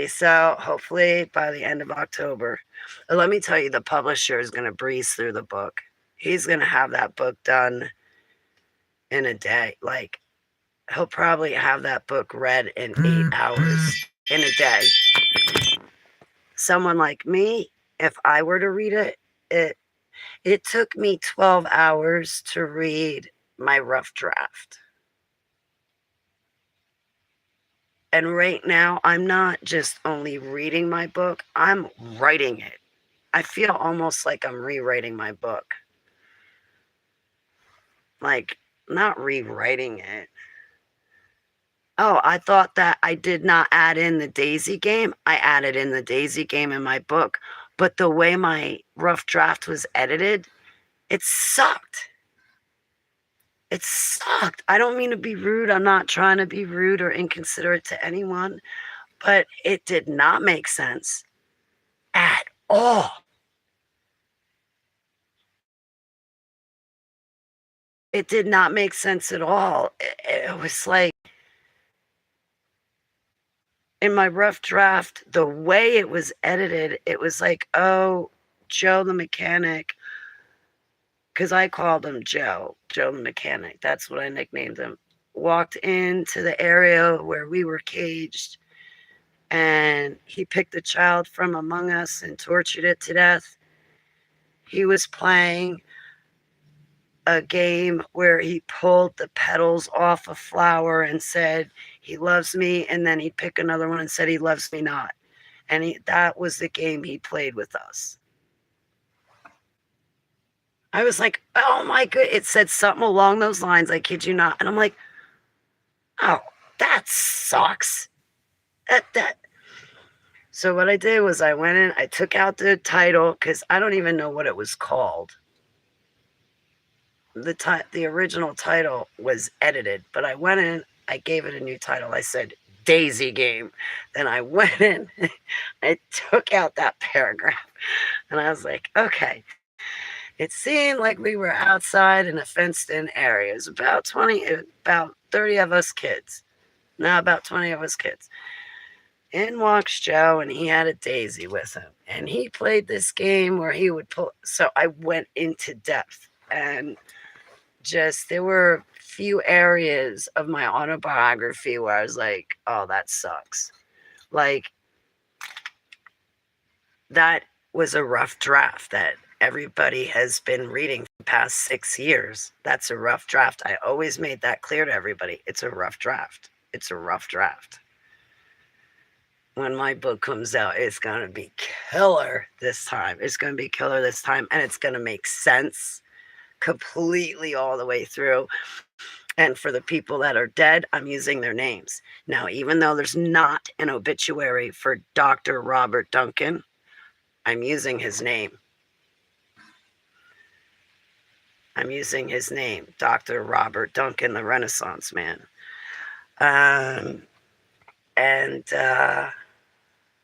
So hopefully by the end of October, let me tell you, the publisher is going to breeze through the book. He's going to have that book done in a day. Like, he'll probably have that book read in 8 hours in a day. Someone like me, if I were to read it, it took me 12 hours to read my rough draft. And right now, I'm not just only reading my book, I'm writing it. I feel almost like I'm rewriting my book. Like, not rewriting it. Oh, I thought that I did not add in the daisy game. I added in the daisy game in my book, but the way my rough draft was edited, it sucked. It sucked. I don't mean to be rude. I'm not trying to be rude or inconsiderate to anyone, but it did not make sense at all. It did not make sense at all. It was like in my rough draft, the way it was edited, it was like, oh, Joe the mechanic, because I called him Joe the mechanic. That's what I nicknamed him. Walked into the area where we were caged, and he picked a child from among us and tortured it to death. He was playing a game where he pulled the petals off a flower and said, he loves me. And then he'd pick another one and said, he loves me not. And that was the game he played with us. I was like, oh my good. It said something along those lines. I kid you not. And I'm like, oh, that sucks. That. So what I did was I went in, I took out the title because I don't even know what it was called. The original title was edited, but I went in, I gave it a new title. I said Daisy Game. Then I went in, I took out that paragraph, and I was like, okay. It seemed like we were outside in a fenced-in area. It was about 30 of us kids. No, about 20 of us kids. In walks Joe, and he had a daisy with him. And he played this game where he would pull. So I went into depth, and there were a few areas of my autobiography where I was like, oh, that sucks. Like, that was a rough draft that everybody has been reading for the past 6 years. That's a rough draft. I always made that clear to everybody. It's a rough draft. It's a rough draft. When my book comes out, it's going to be killer this time. It's going to be killer this time, and it's going to make sense completely all the way through. And for the people that are dead, I'm using their names. Now, even though there's not an obituary for Dr. Robert Duncan, I'm using his name. I'm using his name, Dr. Robert Duncan, the Renaissance man.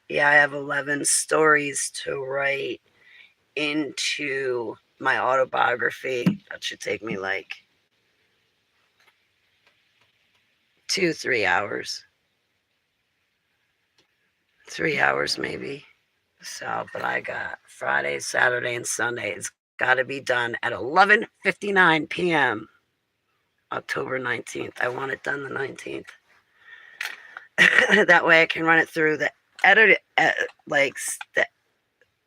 Yeah, I have 11 stories to write into my autobiography. That should take me like 2-3 hours. 3 hours maybe. So, but I got Friday, Saturday, and Sunday. It's got to be done at 11:59 p.m. October 19th. I want it done the 19th. That way I can run it through the edit, like the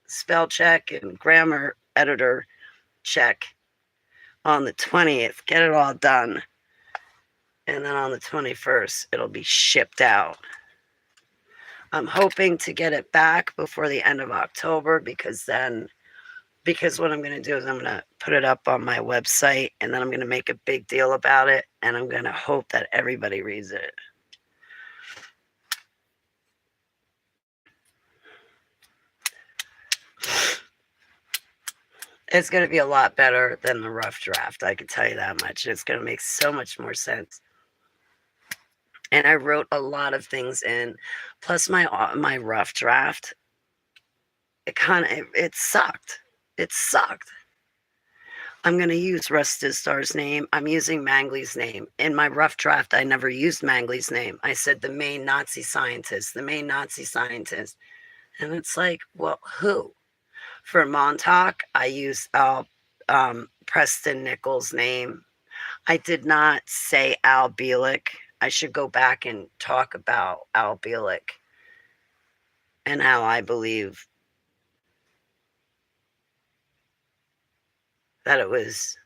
spell check and grammar editor check on the 20th. Get it all done. And then on the 21st, it'll be shipped out. I'm hoping to get it back before the end of October because what I'm going to do is I'm going to put it up on my website, and then I'm going to make a big deal about it, and I'm going to hope that everybody reads it. It's going to be a lot better than the rough draft. I can tell you that much. It's going to make so much more sense. And I wrote a lot of things in. Plus my rough draft, it sucked. It sucked. I'm going to use Rustistar's name. I'm using Mangley's name. In my rough draft, I never used Mangley's name. I said the main Nazi scientist, the main Nazi scientist. And it's like, well, who? For Montauk, I used Preston Nichols' name. I did not say Al Bielek. I should go back and talk about Al Bielek and how I believe that it was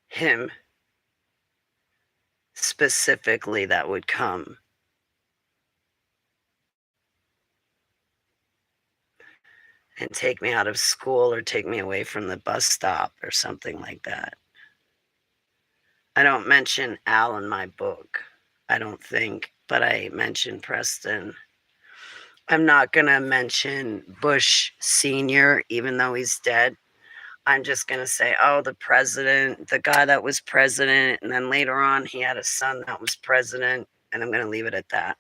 him specifically that would come and take me out of school or take me away from the bus stop or something like that. I don't mention Al in my book, I don't think, but I mention Preston. I'm not going to mention Bush Sr., even though he's dead. I'm just going to say, oh, the president, the guy that was president, and then later on he had a son that was president, and I'm going to leave it at that.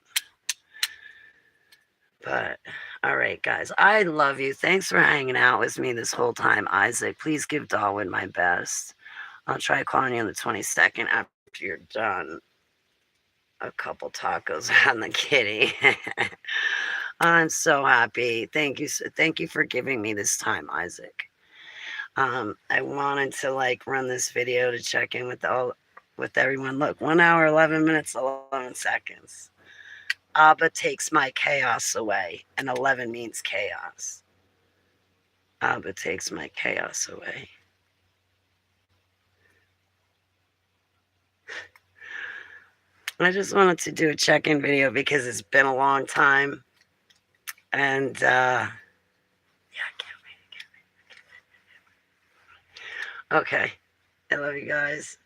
But all right, guys, I love you. Thanks for hanging out with me this whole time, Isaac. Please give Darwin my best. I'll try calling you on the 22nd after you're done. A couple tacos on the kitty. I'm so happy. Thank you. Thank you for giving me this time, Isaac. I wanted to like run this video to check in with everyone. Look, 1 hour, 11 minutes, 11 seconds. Abba takes my chaos away, and 11 means chaos. Abba takes my chaos away. I just wanted to do a check-in video because it's been a long time. And yeah, I can't wait. Okay. I love you guys.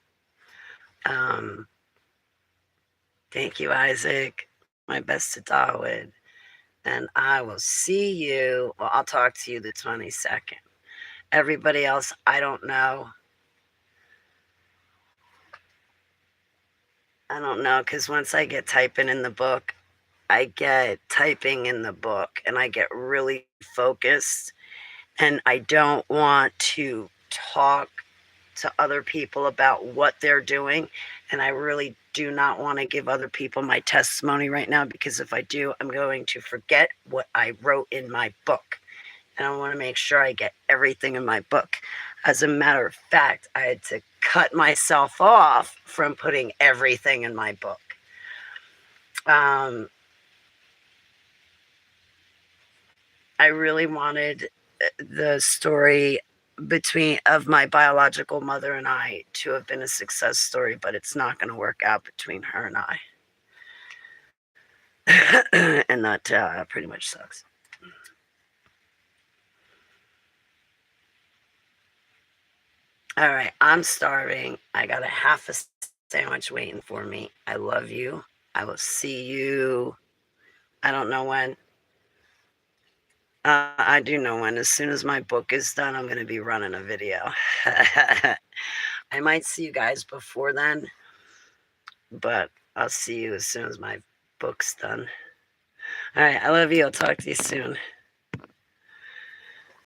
Thank you, Isaac. My best to Darwin. And I will see you. Well, I'll talk to you the 22nd. Everybody else, I don't know. I don't know, because once I get typing in the book, and I get really focused, and I don't want to talk to other people about what they're doing, and I really do not want to give other people my testimony right now, because if I do, I'm going to forget what I wrote in my book, and I want to make sure I get everything in my book. As a matter of fact, I had to cut myself off from putting everything in my book. I really wanted the story of my biological mother and I to have been a success story, but it's not going to work out between her and I. And that pretty much sucks. All right, I'm starving. I got a half a sandwich waiting for me. I love you. I will see you. I don't know when. I do know when. As soon as my book is done, I'm going to be running a video. I might see you guys before then, but I'll see you as soon as my book's done. All right, I love you. I'll talk to you soon.